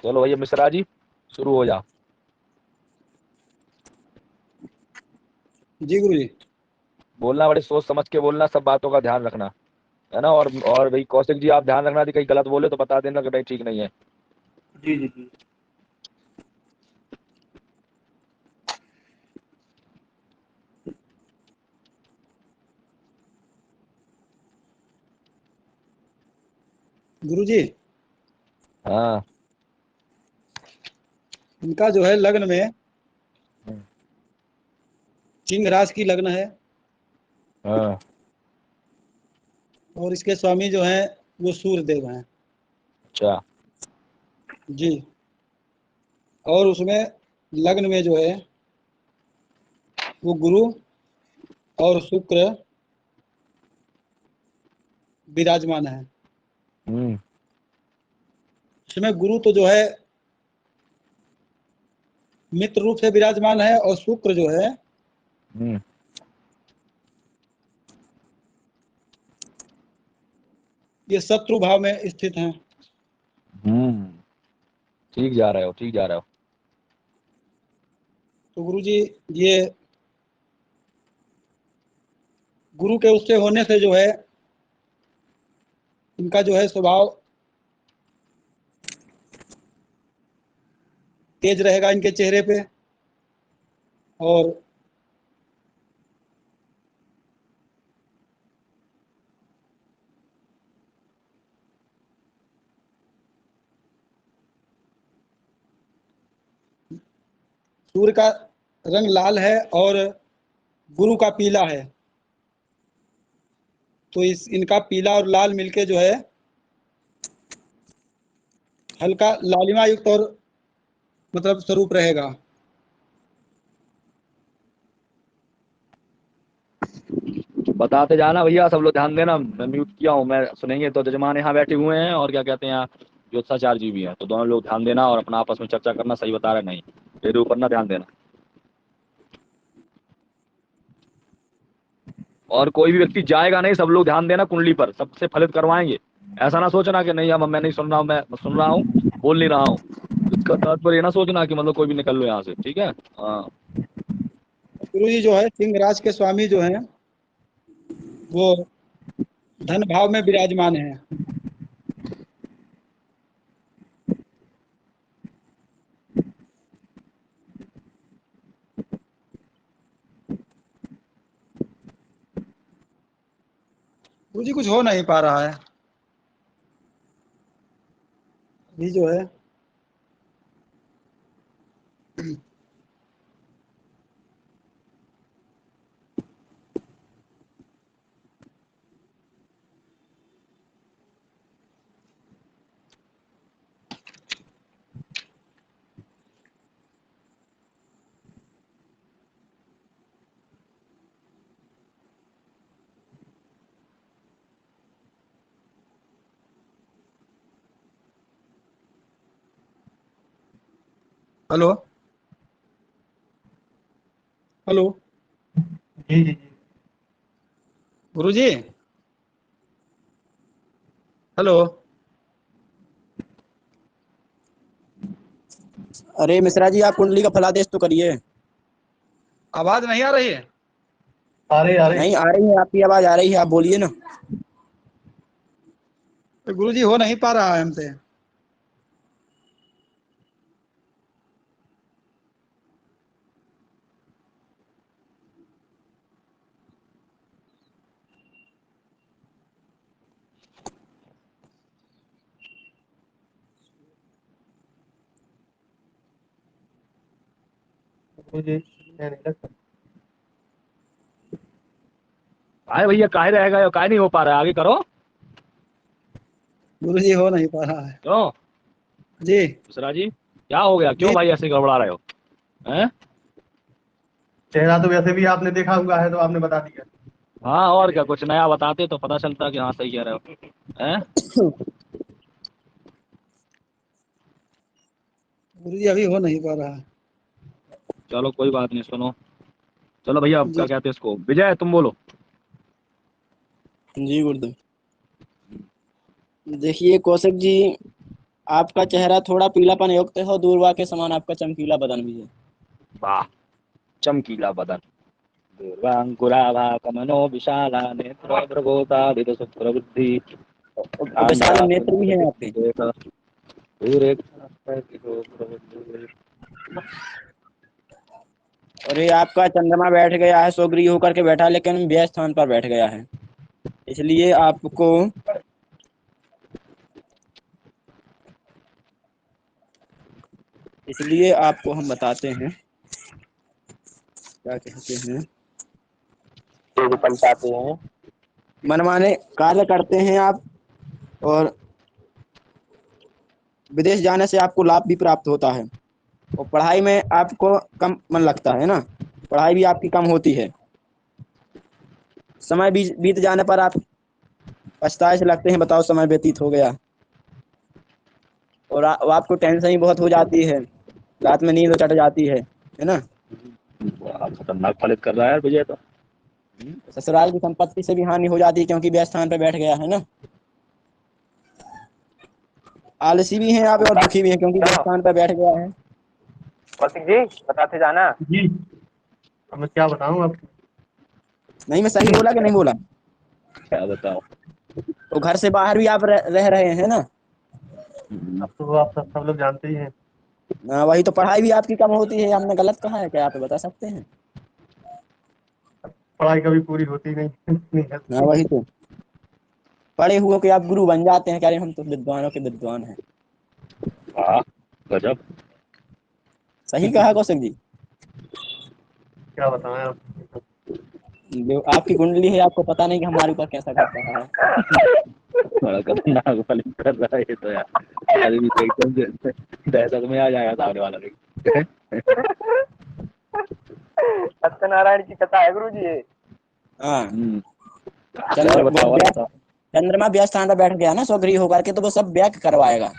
चलो भैया मिश्रा जी शुरू हो जा। जी गुरु जी। बोलना बड़े सोच समझ के बोलना, सब बातों का ध्यान रखना, है ना। और भाई कौशिक जी आप ध्यान रखना, यदि कहीं गलत बोले तो बता देना कि नहीं ठीक नहीं है। जी जी जी। गुरु जी, हाँ। इनका जो है लग्न में हम्म, सिंह राशि की लग्न है हाँ। और इसके स्वामी जो हैं वो सूर्य देव हैं। अच्छा। जी। और उसमें लग्न में जो है वो गुरु और शुक्र विराजमान है। हम्म। इसमें गुरु तो जो है मित्र रूप से विराजमान है और शुक्र जो है हम्म। ये शत्रु भाव में स्थित हैं। हम्म। ठीक जा रहे हो, ठीक जा रहे हो। तो गुरु जी, ये गुरु के उससे होने से जो है इनका जो है स्वभाव तेज रहेगा इनके चेहरे पे। और सूर्य का रंग लाल है और गुरु का पीला है, तो इस इनका पीला और लाल मिलके जो है हल्का लालिमा युक्त और मतलब स्वरूप रहेगा। बताते जाना भैया, सब लोग ध्यान देना। मैं म्यूट किया हूँ, मैं सुनेंगे तो जजमान यहाँ बैठे हुए हैं और क्या कहते हैं यहाँ ज्योतिषाचार्य जी भी हैं, तो दोनों लोग ध्यान देना और अपना आपस में चर्चा करना, सही बता रहे नहीं मेरे ऊपर ना ध्यान देना। और कोई भी व्यक्ति जाएगा नहीं, सब लोग ध्यान देना कुंडली पर, सबसे फलित करवाएंगे। ऐसा ना सोचना कि नहीं अब मैं नहीं सुन रहा हूँ, मैं सुन रहा हूँ बोल नहीं रहा हूँ। इसका तात्पर्य ये ना सोचना कि मतलब कोई भी निकल लो यहाँ से, ठीक है। हाँ। गुरु जी जो है सिंह राज के स्वामी जो हैं वो धन भाव में विराजमान है। गुरु जी कुछ हो नहीं पा रहा है अभी जो है। Hello hello. जी जी जी। गुरु जी हेलो। अरे मिश्रा जी, आप कुंडली का फलादेश तो करिए। आवाज नहीं आ रही है? आ रहे नहीं आ रही है, आपकी आवाज आ रही है, आप बोलिए ना। तो गुरु जी हो नहीं पा रहा है हमसे। मुझे नहीं लगता। काहे भैया, काहे रह गए हो, काहे नहीं हो पा रहा है, आगे करो। गुरु जी हो नहीं पा रहा है। क्यों जी मिश्रा जी, क्या हो गया, क्यों जी। भाई ऐसे गड़बड़ा रहे हो? हैं? चेहरा तो वैसे भी आपने देखा हुआ है तो आपने बता दिया। हाँ और क्या, कुछ नया बताते तो पता चलता कि हाँ सही कह रहे हो। हैं? गुरु जी अभी हो नहीं पा रहा है। चलो कोई बात नहीं, सुनो। चलो भैया, जी क्या कहते हैं इसको, विजय तुम बोलो। जी गुरुदेव। देखिए कौशिक जी, आपका चेहरा थोड़ा पीलापन युक्त है और दूर्वा के समान आपका चमकीला बदन भी है। वाह, चमकीला बदन, दूर्वांकुराभा कमनो विशाला नेत्र भ्रगोता सुप्रबुद्धि और विशाल नेत्र भी हैं आपके। और ये आपका चंद्रमा बैठ गया है, स्वगृह होकर के बैठा है, लेकिन व्यय स्थान पर बैठ गया है। इसलिए आपको हम बताते हैं, क्या कहते हैं, पलटाते हैं। मनमाने कार्य करते हैं आप, और विदेश जाने से आपको लाभ भी प्राप्त होता है, और पढ़ाई में आपको कम मन लगता है ना, पढ़ाई भी आपकी कम होती है। समय बीत जाने पर आप पछताए से लगते हैं, बताओ समय व्यतीत हो गया, और आपको टेंशन ही बहुत हो जाती है, रात में नींद चढ़ जाती है ना। खतरनाक फलित कर रहा है विजय तो। ससुराल की संपत्ति से भी हानि हो जाती है, क्योंकि व्यय स्थान पर बैठ गया है ना। आलसी भी हैं आप और दुखी भी हैं, क्योंकि व्यय स्थान पर बैठ गया है। कौशिक जी बताते जाना। जी, अब मैं क्या बताऊं आपको। नहीं, मैं सही बोला कि नहीं बोला? क्या बताओ। तो घर से बाहर भी आप रह रहे हैं ना। अब तो आप सब लोग जानते ही हैं। वही तो, पढ़ाई भी आपकी कम होती है, हमने गलत कहा है क्या? आप बता सकते हैं? पढ़ाई कभी पूरी होती नहीं नहीं है। वही तो, पढ़े हुए के आप गुरु बन जाते हैं, कह रहे हम तो विद्वानों के विद्वान हैं। वाह, गजब। सही कहा कौशिक जी। क्या बताएं आप। जो आपकी कुंडली है, आपको पता नहीं कि हमारे ऊपर कैसा कर रहा है। बड़ा खतरनाक फलित कर रहा है ये तो यार। अरे भी तो एकदम से दहशत में आ जाएगा सामने वाला भी। सत्यनारायण की कथा है गुरु जी ये। हाँ, और बताओ, और बताओ। चंद्रमा व्यय स्थान पर बैठ गया ना स्वगृह होकर के, तो वो सब व्यय करवाएगा।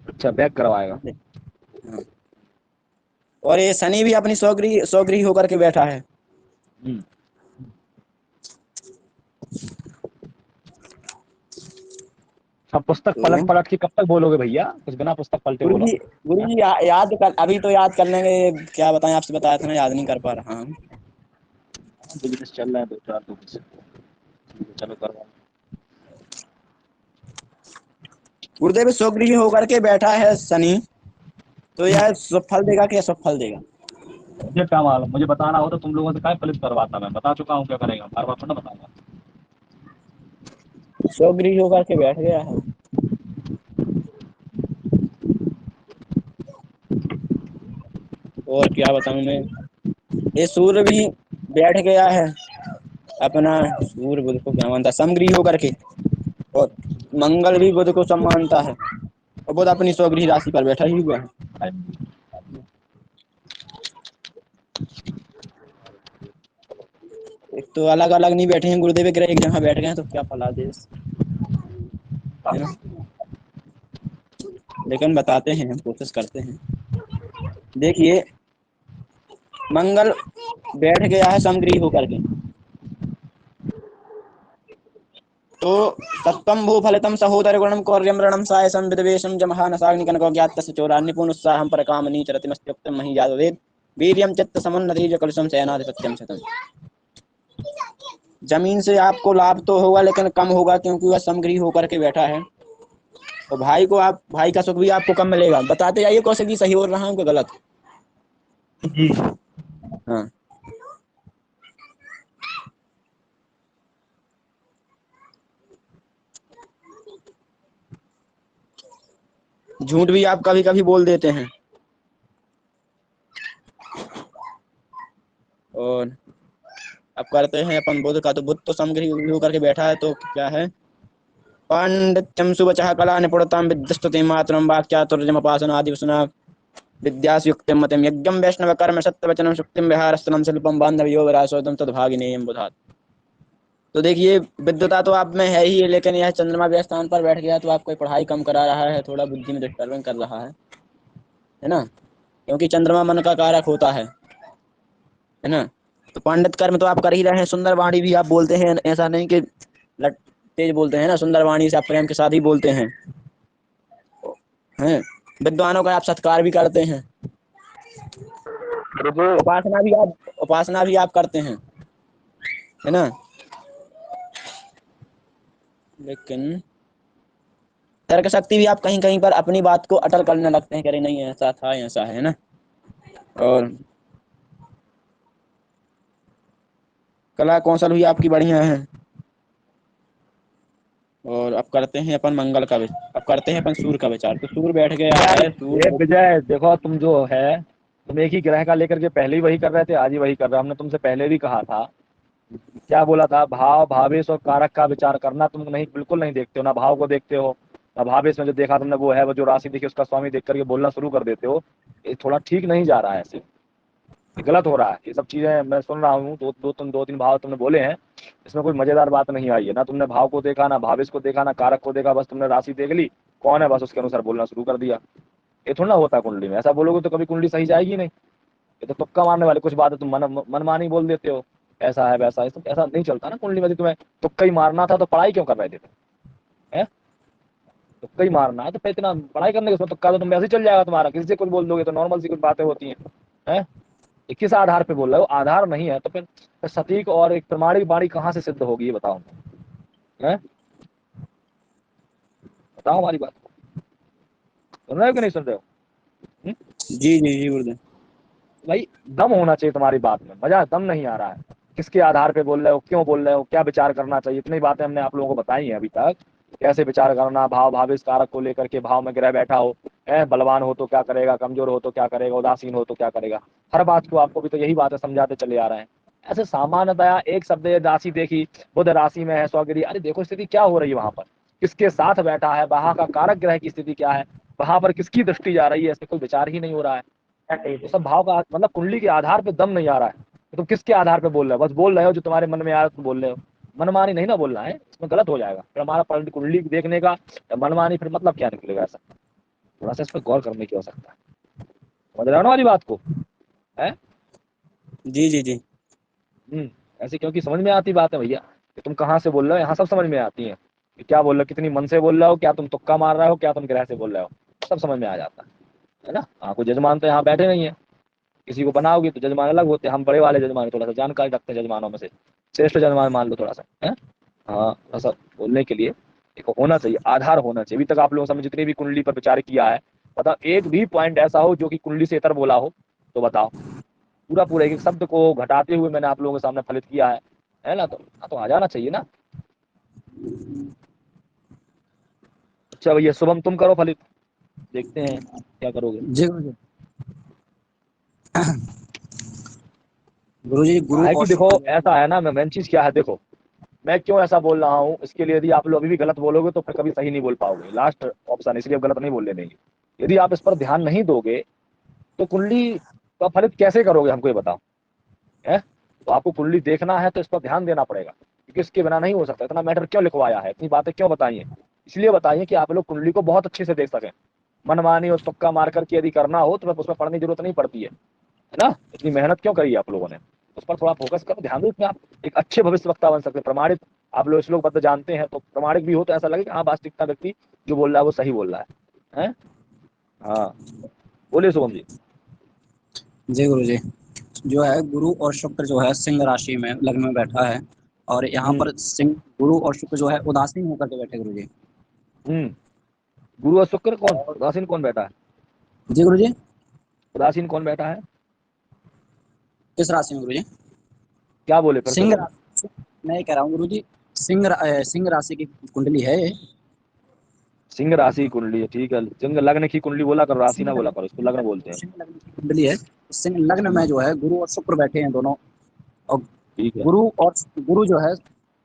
अच्छा, बैक करवाएगा। हाँ। और ये शनि भी अपनी स्वगृह होकर के बैठा है। अब पुस्तक तो पलट पलट के कब तक बोलोगे भैया? कुछ बिना पुस्तक पलटे बोलो। गुरु जी याद कर, अभी तो याद कर लेंगे। क्या बताएं, आपसे बताया था ना, याद नहीं कर पा रहा हूँ। बिजनेस चल रहा है दो चार, तो चलो करवाओ। गुरुदेव स्वगृह होकर के बैठा है शनि, तो यह फल देगा कि असफल देगा? मुझे क्या मालूम, मुझे बताना हो तो तुम लोगों से क्या फलित करवाता, मैं बता चुका हूँ क्या करेगा, बार बार थोड़ा बताऊंगा। स्वगृह होकर के बैठ गया है। और क्या बताऊं मैं, ये सूर्य भी बैठ गया है अपना, सूर्य बुध को क्या मानता है, समगृह होकर के, और मंगल भी बुध को सम मानता है, और बुध अपनी स्वगृह राशि पर बैठा ही हुआ है। एक तो अलग अलग नहीं बैठे हैं गुरुदेव ग्रह, एक जगह बैठ गए हैं, तो क्या फलादेश है ना। लेकिन बताते हैं, हम कोशिश करते हैं। देखिए, मंगल बैठ गया है समगृह होकर के, तो तत्त्वं भू फलितं सहोदर गुणं कौर्यं रणं सायसं विद्वेषं जमहा नसाग्निकनको ज्ञातस्य चोरान्निपुण उत्साहं परकामनी चरतिमस्त्युक्तं महि यादवेद वीर्यं चित्त समुन्नति कलुषं शयनाधिपत्यं शतम्। जमीन से आपको लाभ तो होगा, लेकिन कम होगा, क्योंकि वह समगृह होकर के बैठा है। और भाई का सुख भी आपको कम मिलेगा। बताते जाइए कौशिक जी, सही बोल रहा हूँ कि गलत? जी, हाँ, झूठ भी आप कभी कभी बोल देते हैं। और अब करते हैं अपन बुध का, तो बुध तो समगृह होकर के बैठा है, तो क्या है, पांडित्यं सुवचः कला निपुणतां विद्यस्तुतिं मातरं वाक्चातुर्यमपासनं आदिवसना विद्यासुयुक्तिं मतिं यज्ञं वैष्णव कर्म सत्यवचनं शुक्तिं विहारस्थलं शिल्पं बान्धव्यो विरासोदं तद्भागिनेयं बुधात्। तो देखिए, विद्वता तो आप में है ही, लेकिन यह चंद्रमा व्यय स्थान पर बैठ गया, तो आपको पढ़ाई कम करा रहा है, थोड़ा बुद्धि में डिस्टर्बेंस कर रहा है ना, क्योंकि चंद्रमा मन का कारक होता है ना। तो पांडित कर्म तो आप कर ही रहे हैं, सुंदर वाणी भी आप बोलते हैं, ऐसा नहीं कि तेज बोलते हैं ना, सुंदर वाणी से आप प्रेम के साथ ही बोलते हैं। हैं, विद्वानों का आप सत्कार भी करते हैं, गुरुजी उपासना भी आप करते हैं, है ना। लेकिन तर्क शक्ति भी आप कहीं कहीं पर अपनी बात को अटल करने लगते हैं, कह रहे नहीं ऐसा था ऐसा है ना। और कला कौशल भी आपकी बढ़िया है। और अब करते हैं अपन मंगल का अब करते हैं अपन सूर्य का विचार। तो सूर्य बैठ गया यार है, ये सूर्य। विजय देखो, तुम जो है तुम एक ही ग्रह का लेकर के पहले ही वही कर रहे थे, आज ही वही कर रहे हो। हमने तुमसे पहले भी कहा था, क्या बोला था, भाव भावेश और कारक का विचार करना तुम नहीं, बिल्कुल नहीं देखते हो, ना भाव को देखते हो ना भावेश में जो देखा तुमने वो है, वो जो राशि देखी उसका स्वामी देख करके बोलना शुरू कर देते हो। ये थोड़ा ठीक नहीं जा रहा है, ऐसे ये गलत हो रहा है। ये सब चीजें मैं सुन रहा हूँ, दो तीन भाव तुमने बोले हैं, इसमें कोई मजेदार बात नहीं आई है। ना तुमने भाव को देखा, ना भावेश को देखा, ना कारक को देखा, बस तुमने राशि देख ली कौन है, बस उसके अनुसार बोलना शुरू कर दिया। ये थोड़ा ना होता कुंडली में, ऐसा बोलोगे तो कभी कुंडली सही जाएगी नहीं। ये तो तुक्का मारने वाले कुछ बात है, तुम मनमानी बोल देते हो, ऐसा है वैसा है, तो ऐसा नहीं चलता ना कुंडली में। यदि तुम्हें तुक्का ही मारना था तो पढ़ाई क्यों कर रहे थे तुम, हैं? तुक्का ही मारना है तो फिर इतना पढ़ाई करने के, उसमें तुक्का तो तुम वैसे ही चल जाएगा तुम्हारा, किसी से कुछ बोल दोगे तो नॉर्मल सी कुछ बातें होती हैं, हैं? ये किस आधार पे बोल रहे हो, आधार नहीं है तो फिर सटीक और एक प्रमाणिक वाणी कहाँ से सिद्ध होगी, ये बताओ, हैं? बताओ हमारी बात, सुन रहे हो कि नहीं सुन रहे हो? हम्म? जी जी जी गुरुदेव। भाई दम होना चाहिए तुम्हारी बात में, मजा दम नहीं आ रहा है। किसके आधार पे बोल रहे हो, क्यों बोल रहे हो, क्या विचार करना चाहिए, इतनी बातें हमने आप लोगों को बताई हैं अभी तक। कैसे विचार करना, भाव भावेश कारक को लेकर के, भाव में ग्रह बैठा हो, बलवान हो तो क्या करेगा, कमजोर हो तो क्या करेगा, उदासीन हो तो क्या करेगा, हर बात को आपको भी तो यही बातें समझाते चले आ रहे हैं। ऐसे सामान्यतया एक शब्द राशि देखी, बुध राशि में है स्वगिरी, अरे देखो स्थिति क्या हो रही है वहां पर, किसके साथ बैठा है, वहां का कारक ग्रह की स्थिति क्या है, वहां पर किसकी दृष्टि जा रही है, ऐसे कोई विचार ही नहीं हो रहा है। तो सब भाव का मतलब कुंडली के आधार पे दम नहीं आ रहा है। तो तुम किसके आधार पे बोल रहे हो, बस बोल रहे हो जो तुम्हारे मन में आ रहा है तुम बोल रहे हो। मनमानी नहीं ना बोलना है, इसमें गलत हो जाएगा फिर हमारा कुंडली देखने का। मनमानी फिर मतलब क्या निकलेगा ऐसा, थोड़ा सा इस पर गौर करने की आवश्यकता है। समझ रहे हो ना हमारी बात को, है? जी जी जी ऐसे क्योंकि समझ में आती बात है भैया, कि तुम कहाँ से बोल रहे हो, यहाँ सब समझ में आती है कि क्या बोल रहे हो, कितनी मन से बोल रहे हो, क्या तुम तुक्का मार रहे हो, क्या तुम ग्रह से बोल रहे हो, सब समझ में आ जाता है ना। हाँ, कोई जजमान तो यहाँ बैठे नहीं है, किसी को बनाओगे तो जजमान अलग होते हैं, हम बड़े वाले जजमान थोड़ा सा जानकारी रखते हैं जजमानों में से, श्रेष्ठ जजमान मान लो थोड़ा सा, है। हाँ, ऐसा बोलने के लिए एक होना चाहिए, आधार होना चाहिए। अभी तक आप लोगों से जितनी भी कुंडली पर विचार किया है, बताओ एक भी पॉइंट ऐसा हो जो कि कुंडली से इतर बोला हो, तो बताओ। पूरा पूरा एक एक शब्द को घटाते हुए मैंने आप लोगों के सामने फलित किया है ना, तो आ जाना चाहिए ना। अच्छा भैया शुभम तुम करो फलित, देखते हैं क्या करोगे। जी गुरु जी। गुरु जी, गुरु है कि और देखो शुक्र ऐसा है ना, मैं मेन चीज क्या है, देखो मैं क्यों ऐसा बोल रहा हूँ, इसके लिए यदि आप लोग अभी भी गलत बोलोगे तो फिर कभी सही नहीं बोल पाओगे, लास्ट ऑप्शन, इसलिए अब गलत नहीं बोलने देंगे। यदि आप इस पर ध्यान नहीं दोगे तो कुंडली का फलित कैसे करोगे, हमको ये बताओ, है? तो आपको कुंडली देखना है तो इस पर ध्यान देना पड़ेगा, क्योंकि इसके बिना नहीं हो सकता। इतना मैटर क्यों लिखवाया है, इतनी बातें क्यों बताई हैं, इसलिए बताइए कि आप लोग कुंडली को बहुत अच्छे से देख सकें। मनमानी और तुक्का मार करके यदि करना हो तो उसमें पढ़ने की जरूरत नहीं पड़ती है ना। इतनी मेहनत क्यों करी आप लोगों ने, उस पर थोड़ा फोकस करो, ध्यान दो, इसमें आप एक अच्छे भविष्यवक्ता बन सकते हैं, प्रमाणित। आप लोग श्लोक बद्ध जानते हैं तो प्रमाणिक भी हो तो ऐसा लगे कि हाँ वास्तविकता व्यक्ति जो बोल रहा है वो सही बोल रहा है? हाँ, बोलिए शुभम जी। जी गुरु जी। जो है गुरु और शुक्र जो है सिंह राशि में लग्न में बैठा है, और यहाँ हम्म पर सिंह गुरु और शुक्र जो है उदासीन होकर के बैठे गुरु जी। हम्म गुरु और शुक्र कौन, और उदासीन कौन बैठा है, जी गुरु जी। उदासीन कौन बैठा है, किस राशि में गुरु जी? क्या बोले फिर से सिंह बोलो। राशि, मैं ये कह रहा हूँ गुरु जी, सिंह राशि की कुंडली है ये। सिंह राशि कुंडली है, ठीक है, सिंह लग्न की कुंडली बोला करो, राशि सिंह ना बोला करो, इसको लग्न बोलते हैं। सिंह लग्न की कुंडली है। सिंह लग्न में हम्म, जो है गुरु और शुक्र बैठे हैं दोनों। और ठीक है। गुरु और गुरु जो है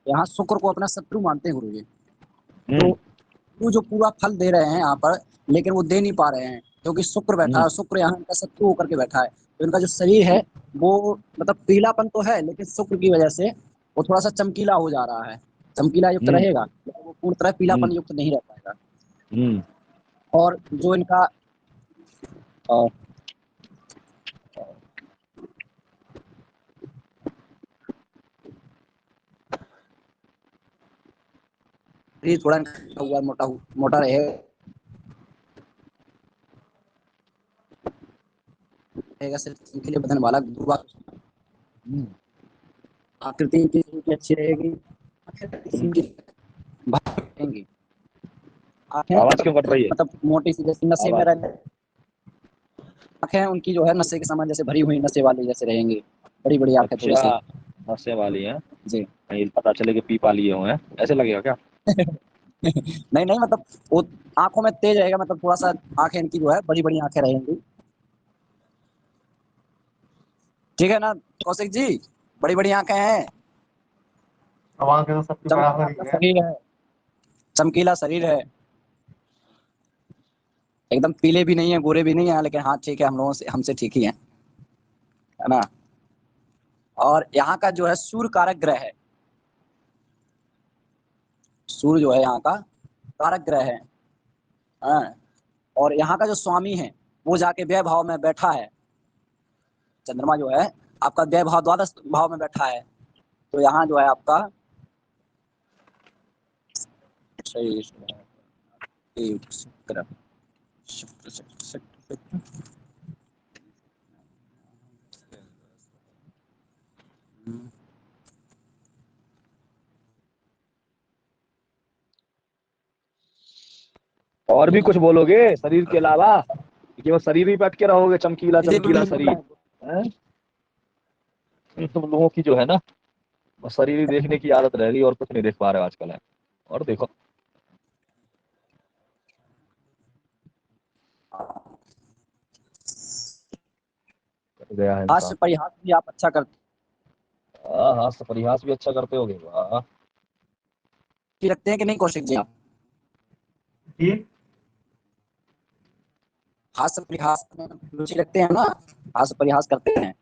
यहाँ शुक्र को अपना शत्रु मानते हैं गुरु जी। तो हम्म वो जो पूरा फल दे रहे हैं यहाँ पर, लेकिन वो दे नहीं पा रहे हैं क्योंकि शुक्र बैठा हम्म है, शुक्र यहाँ इनका शत्रु होकर के बैठा है। तो इनका जो शरीर है वो मतलब पीलापन तो है, लेकिन शुक्र की वजह से वो थोड़ा सा चमकीला हो जा रहा है। चमकीला युक्त हम्म रहेगा लेकिन वो पूर्ण तरह हम्म पीलापन युक्त नहीं रह पाएगा। हम्म और जो इनका अ, शरीर थोड़ा इनका हुआ मोटा मोटा रहे, रहेगा, सिर्फ चमकीले बदन वाला दूबा। हम्म। आकृति इनकी अच्छी रहेगी, आंखें इनकी भारी रहेंगी, आंखें आवाज क्यों कट रही है? मतलब मोटी सी जैसे नशे में आवाज रहने, आंखें उनकी जो है नशे के समान जैसे भरी हुई नशे वाली जैसे रहेंगी, बड़ी बड़ी आंखें थोड़ी सी। अच्छा, नशे वाली है, जी। कहीं पता चले कि पी पा लिए हुए हैं, ऐसे लगेगा क्या? नहीं नहीं, मतलब वो आंखों में तेज रहेगा, मतलब थोड़ा सा आंखें इनकी जो है बड़ी बड़ी आंखें रहेंगी। ठीक है ना कौशिक जी, बड़ी बड़ी आंखें हैं, अब आंखें तो सबकी चमकीला बराबर ही आपका है। शरीर है, चमकीला शरीर है, एकदम पीले भी नहीं है गोरे भी नहीं है, लेकिन हाँ ठीक है, हम लोगों से हमसे ठीक ही है ना। और यहाँ का जो है सूर्य कारक ग्रह है, सूर्य जो है यहाँ का कारक ग्रह है। हाँ। और यहाँ का जो स्वामी है वो जाके व्यय भाव में बैठा है, चंद्रमा जो है आपका व्यय भाव द्वादश भाव में बैठा है, तो यहाँ जो है आपका सही शुक्र शुक्र शुक्र शुक्र शुक्र। और भी कुछ बोलोगे शरीर के अलावा, कि केवल शरीर ही पे अटके रहोगे, चमकीला चमकीला शरीर हैं? तुम लोगों की जो है ना, बस शरीर ही देखने की आदत रह गई और कुछ नहीं देख पा रहे हो आजकल है। और देखो कट गया है हास्य इंसान। परिहास भी आप अच्छा करते हाँ, परिहास भी अच्छा करते होगे, वाह। रखते हैं कि नहीं कौशिक जी आप? जी, हास्य परिहास में रुचि रखते हैं ना, हास्य परिहास करते हैं?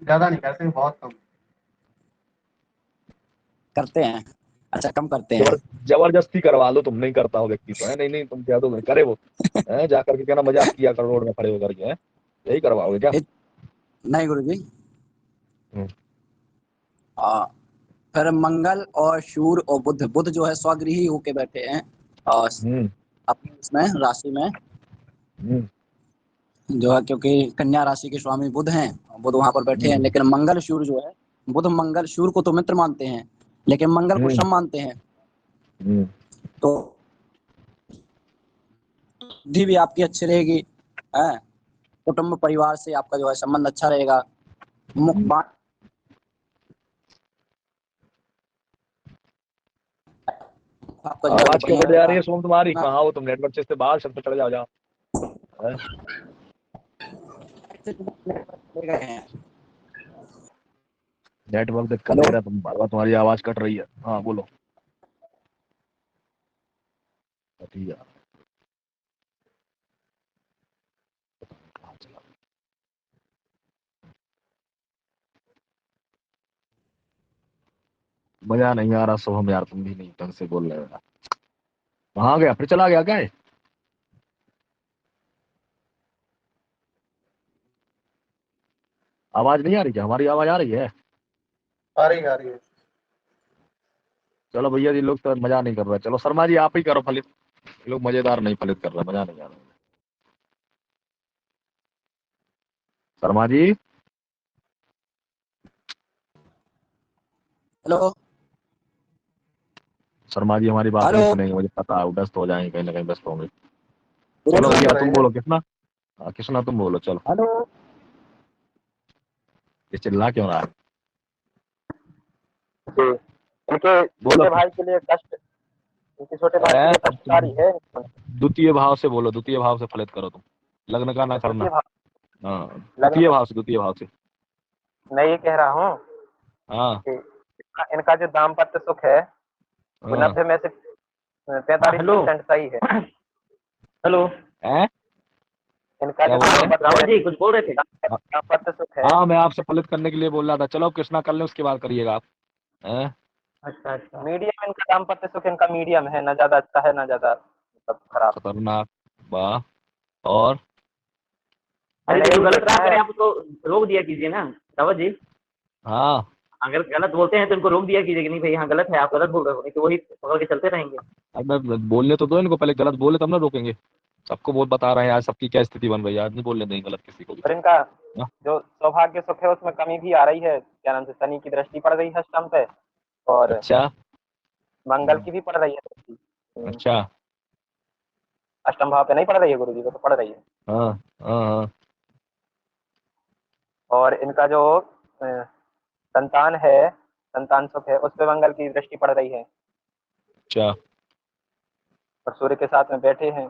ज्यादा नहीं करते, बहुत कम। करते हैं, अच्छा कम करते हैं। जबरदस्ती करवा लो, तुम नहीं करता हो व्यक्ति तो है, नहीं नहीं तुम कह दो करे वो है, जाकर के कहना मजाक किया करो रोड में खड़े होकर के, है यही करवाओगे क्या? नहीं गुरु जी। हम्म। आ, फिर मंगल और सूर्य और बुध, बुध जो है स्वगृही होके बैठे हैं और हम्म। अपनी इसमें राशि में हम्म। जो है, क्योंकि कन्या राशि के स्वामी बुध हैं, बुध वहां पर बैठे हैं, हम्म। लेकिन मंगल सूर्य जो है, बुध मंगल सूर्य को तो मित्र मानते हैं, लेकिन मंगल को हम्म। शम मानते हैं। हम्म। तो बुद्धि भी आपकी अच्छी रहेगी, है, कुटुंब परिवार से आपका जो है संबंध अच्छा रहेगा, मुख बात आपका जो है वो आवाज क्यों बढ़िया कट जा रही रहेगा है सोम तुम्हारी? ना। कहाँ हो तुम? नेटवर्क से बाहर छत पे चढ़ जाओ, जाओ है? नेटवर्क दिक्कत हेलो। दे रहा है, तुम बार बार तुम्हारी आवाज कट रही है। हाँ बोलो। ठीक है। कहाँ चला? मजा नहीं आ रहा सोहम यार, तुम भी नहीं ढंग से बोल रहे हो यार। कहाँ गया? फिर चला गया क्या है? आवाज नहीं आ रही क्या? हमारी आवाज आ रही है? आ रही आ रही है। चलो भैया जी, लोग तो मजा नहीं कर रहे, चलो शर्मा जी आप ही करो फलित, ये लोग मजेदार नहीं फलित कर रहे, मजा नहीं आ रहा। शर्मा जी। हेलो। शर्मा जी हमारी बात नहीं हेलो। सुनेंगे, मुझे पता है, वो व्यस्त हो जाएंगे, कहीं ना कहीं व्यस्त होंगे। चलो सुन तो भैया रहे तुम हैं। बोलो कितना। हाँ, किसना तुम बोलो चलो। हेलो। ये चिल्ला क्यों रहा है? जी, इनके बोलो। छोटे भाई के लिए कष्ट, इनके छोटे भाई के लिए तब तुम कष्टकारी है। द्वितीय भाव से बोलो, द्वितीय भाव से फलित करो तुम, लग्न का ना करना। द्वितीय भाव, हाँ, लग्न द्वितीय का। भाव से, द्वितीय भाव से। मैं ये कह रहा हूँ हाँ। कि इनका जो दाम्पत्य सुख है वो हाँ। 90 में से 45% सही है। हेलो। हैं? इनका क्या जो बोल रहे हैं? दाम्पत्य जी कुछ बोल रहे थे, दाम्पत्य सुख है। हाँ, मैं आपसे फलित करने के लिए बोल रहा था, चलो अब कृष्णा कर ले उसके बाद करिएगा आप। हैं? अच्छा अच्छा, मीडियम इनका दाम्पत्य सुख, इनका मीडियम है, ना ज्यादा अच्छा है ना ज्यादा मतलब खराब। खतरनाक। वाह। और अरे तो जो गलत रहा करे आप उसको रोक दिया कीजिए ना रावत जी। हाँ, अगर गलत बोलते हैं तो इनको रोक दिया कीजिए कि नहीं भाई यहाँ गलत है, आप गलत बोल रहे हो, नहीं तो वही पकड़ के चलते रहेंगे। अब मैं बोलने तो दो इनको, पहले गलत बोले तब ना रोकेंगे। सबको बहुत बता रहे हैं आज, सबकी क्या स्थिति बन रही है आज, नहीं बोलने देंगे गलत किसी को भी। और इनका हाँ। जो सौभाग्य सुख है उसमें कमी भी आ रही है, क्या नाम से, शनि की दृष्टि पड़ रही है अष्टम पे, और अच्छा मंगल की भी पड़ रही है दृष्टि। अच्छा। अष्टम भाव पे नहीं पड़ रही है गुरु जी को, तो पड़ रही है। हाँ हाँ हाँ। और इनका जो संतान है, संतान सुख है, उस पे मंगल की दृष्टि पड़ रही है, अच्छा। और सूर्य के साथ में बैठे हैं।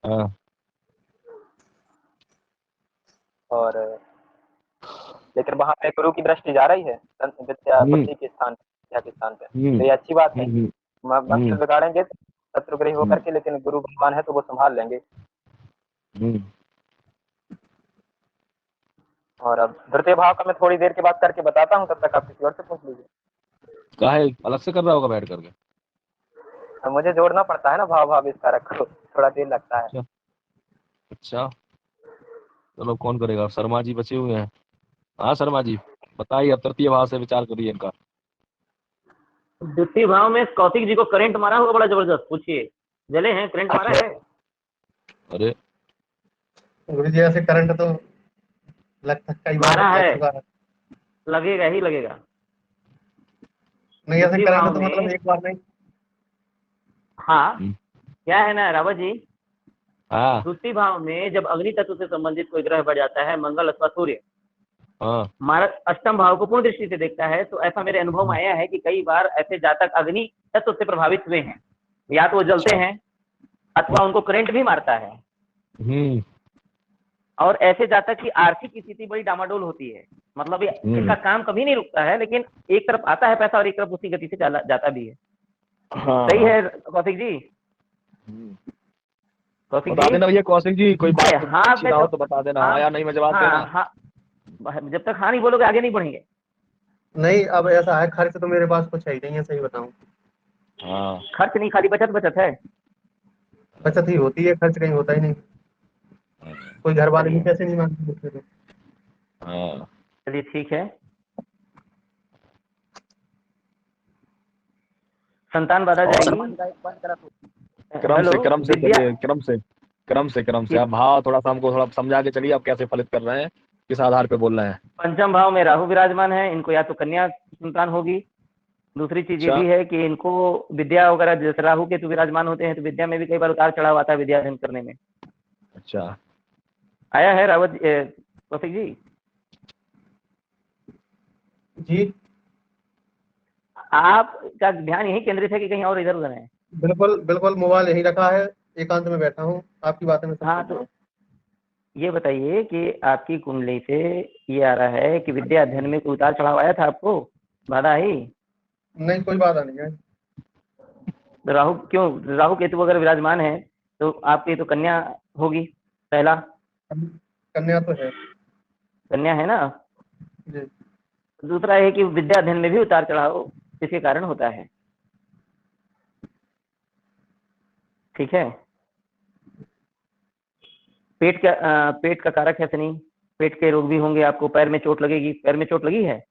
हाँ। और लेकिन वहां पे गुरु की दृष्टि जा रही है विद्या बुद्धि के स्थान पे, विद्या के स्थान पे, तो ये अच्छी बात है। वंश बिगाड़ेंगे शत्रुग्रही होकर के, लेकिन गुरु भगवान है तो वो संभाल लेंगे। और अब द्वितीय भाव का मैं थोड़ी देर के बाद करके बताता हूँ, तब तक आप किसी और से पूछ लीजिए। काहे अलग से कर रहा होगा बैठ करके? तो मुझे जोड़ना पड़ता है ना भाव भाव इस कारक को, थोड़ा देर लगता है। अच्छा चलो, कौन करेगा? शर्मा जी बचे हुए हैं। हाँ शर्मा जी बताइए, अब तृतीय भाव से विचार करिए इनका। द्वितीय भाव में कौशिक जी को करंट मारा होगा बड़ा जबरदस्त, पूछिए, जले हैं, करंट मारा है? अरे गुरु जी ऐसे करंट तो लगता कई बार मारा है, लग चुका है। लगेगा ही लगेगा। नहीं ऐसे द्वितीय करंट भाव तो में मतलब एक बार नहीं। हाँ, क्या है ना रावत जी, हाँ द्वितीय भाव में जब अग्नि तत्व से संबंधित कोई ग्रह बढ़ जाता है, मंगल अथवा सूर्य, हाँ मारक अष्टम भाव को पूर्ण दृष्टि से देखता है, तो ऐसा मेरे अनुभव में आया है कि कई बार ऐसे जातक अग्नि तत्व से प्रभावित हुए हैं, या तो वो जलते हैं अथवा उनको करंट भी मारता है। और ऐसे जातक की आर्थिक स्थिति बड़ी डामाडोल होती है, मतलब इनका काम कभी नहीं रुकता है, लेकिन एक तरफ आता है पैसा और एक तरफ उसी गति से जाता भी है। हाँ। सही है कौशिक जी? कौशिक बता जी देना भैया कौशिक जी, कोई बात हाँ अच्छी ना हो तो बता देना, हाँ या नहीं में जवाब देना। हाँ, जब तक हाँ नहीं बोलोगे आगे नहीं बढ़ेंगे। नहीं अब ऐसा है, खर्च तो मेरे पास कुछ है ही नहीं है, सही बताऊं। हाँ खर्च नहीं, खाली बचत है। बचत ही होती है, खर्च कहीं होता ही नहीं। कोई घर वाले भी पैसे नहीं मांगते मुझसे तो। हाँ। चलिए ठीक है। संतान बाधा जाएगी। क्रम से चलिए, क्रम से। अब भाव थोड़ा सा हमको थोड़ा समझा के चलिए, आप कैसे फलित कर रहे हैं, किस आधार पे बोल रहे हैं। पंचम भाव में राहु विराजमान है, इनको या तो कन्या संतान होगी। दूसरी चीज ये अच्छा। भी है कि इनको विद्या वगैरह, जैसे राहु के तो विराजमान होते हैं तो विद्या में भी कई बार उतार चढ़ाव आता है विद्या अध्ययन करने में। अच्छा आया है रावत कौशिक जी? जी आपका ध्यान यही केंद्रित है कि कहीं और इधर उधर है? बिल्कुल बिल्कुल, मोबाइल यहीं रखा है, एकांत में बैठा हूँ, आपकी बातें में सब हाँ, तो ये बताइए कि आपकी कुंडली से ये आ रहा है कि विद्या अध्ययन में कोई उतार चढ़ाव आया था आपको, बाधा आई? नहीं, कोई बात नहीं है। राहु क्यों, राहु केतु अगर विराजमान है तो आपकी तो कन्या होगी, पहला कन्या तो है कन्या है ना। जी। दूसरा है कि विद्या अध्ययन में भी उतार चढ़ाव इसके कारण होता है। ठीक है। पेट का कारक है शनि, पेट के रोग भी होंगे आपको, पैर में चोट लगेगी, पैर में चोट लगी है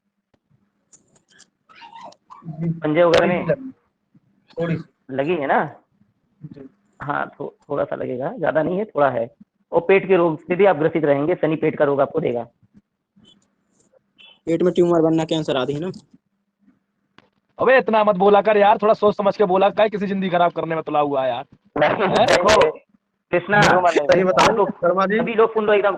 पंजे वगैरह में? थोड़ी सी लगी है ना? जी। हाँ, थोड़ा सा लगेगा, ज्यादा नहीं है, थोड़ा है। और पेट के रोग से भी आप ग्रसित रहेंगे, शनि पेट का रोग आपको देगा। पेट में ट्यूमर बनना, कैंसर आदि है ना। अबे इतना मत बोला कर यार, थोड़ा सोच समझ के बोला कर, किसी जिंदगी खराब करने में तुला हुआ है यार। देखो कृष्णा, सही बताओ शर्मा जी, सभी लोग सुन लो एकदम,